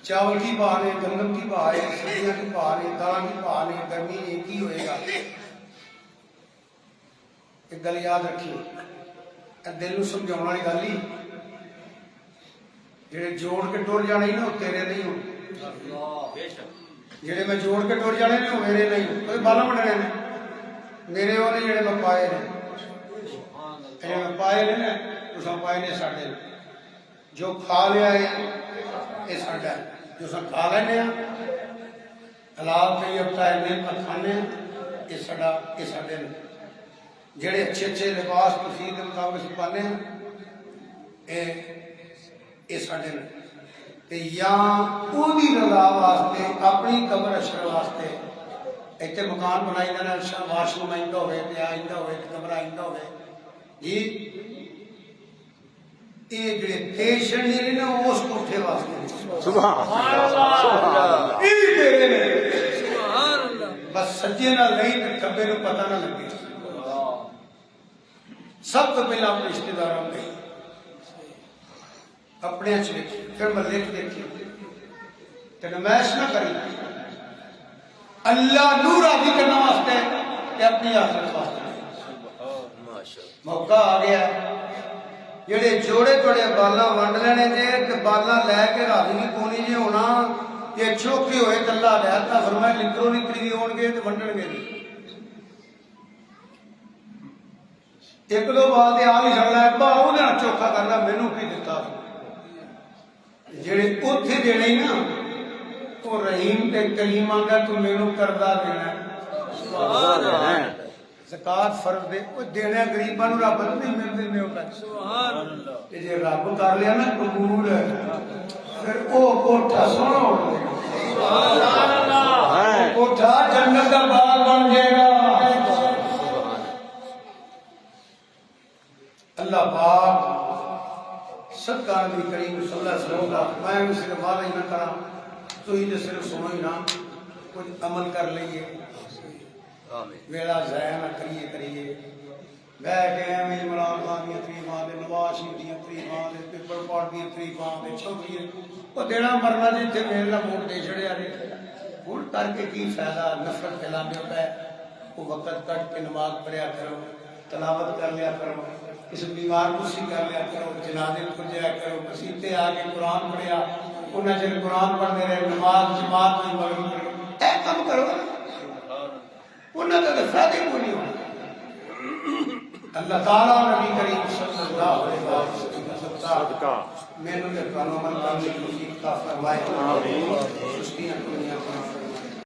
چاول کی بھا نے گندم کی بھا ہے سبزیاں کی بھا نے دال کی بھا نے گرمی ایک ہی ہوئے گا ایک گل یاد رکھیے دل نو سمجھاؤ والی گل ہی جڑے جوڑ کے ٹر جانے نا وہ تیرے نہیں ہو جڑے میں جوڑ کے ٹر جانے وہ میرے نہیں ہو بالا بننے نے میرے وہ نہیں جڑے میں پائے نے جڑے میں پائے نے نا تو پائے نے ساڈے جو کھا لیا ہے یہ ساڈا ہے جو سب کھا لینے ہیں حلال کئی ہفتہ ہے کھانے یہ ساڈے جڑے اچھے اچھے لباس مسیح کے مطابق پانے ہیں یہ ساڈے تے یا وہی رضا واسطے اپنی قبر اشر واسطے اتنے مکان بنائی دینا واش روم آئندہ ہوئے آئندہ ہوئے کمرہ آئندہ ہوئے جی یہ جڑے پیشنٹ نے نا اس کوٹھے واسطے سبحان اللہ یہ بھی تیرے نے بس سجے نہ نہیں تے کبے نو پتہ نہ لگے سب تو پہلا اپنے رشتے داروں میں اپنے اچھ دیکھیے پھر محلے چ دیکھیے تے نمائش نہ کری اللہ نور راضی کرنا واسطے تے اپنی آخرت واسطے موقع آ گیا جڑے جوڑے توڑے بالا ونڈ لینے جے تے بالا لے کے راضی نہیں کونی جے ہونا یہ چوکھے ہوئے تے اللہ لہتا فرمائے نکلو نکلی ہون گے تے ونڈن گے ایک دو بات آ بھی چڑھنا ہے با انہیں چوکھا کرنا مینوں کی دیتا جڑے اوتھے دینے نا وہ رحیم تے کریم آنگا تو مینوں کردہ دینا ہے زکات فرض دے وہ دینے غریباں نوں رب نہیں ملدے نے ہوتا سبحان اللہ تے جے رب کر لیا نا قبول پھر او کوٹھا سونا ہو جائے گا سبحان اللہ کوٹھا جنت کا باغ بن جائے گا اللہ پاک صدقہ نبی کریم صلی اللہ علیہ وسلم کا میں بھی صرف مالا ہی نہ کرا تو ہی صرف سنو ہی نہ کچھ عمل کر لئیے ویلا ضائع نہ کریے بہ کے ایویں عمران خان دی تقریباں دے نواز شریف دی تقریباں دے پیپر پارٹ دی تقریباں دے چھوٹی وہ دینا مرنا جتھے میرے نال ووٹ دے چھڑیا نہیں ووٹ کر کے کی فائدہ نفرت پھیلانے ہوتا ہے وہ وقت کٹ کے نماز پڑھیا کرو تلاوت کر لیا کرو کسی بیمار کو سی کر لیا کرو جنازے کو جایا کرو مسیتے آ کے قرآن پڑھیا انہیں چر قرآن پڑھتے رہے نماز جماعت میں مغرب کرو اے کام کرو انہیں تو فائدے کو نہیں ہونا اللہ تعالیٰ نبی کریم صلی اللہ علیہ وسلم صدقہ میں نے تو عمل کرنے کی توفیق عطا فرمائے آمین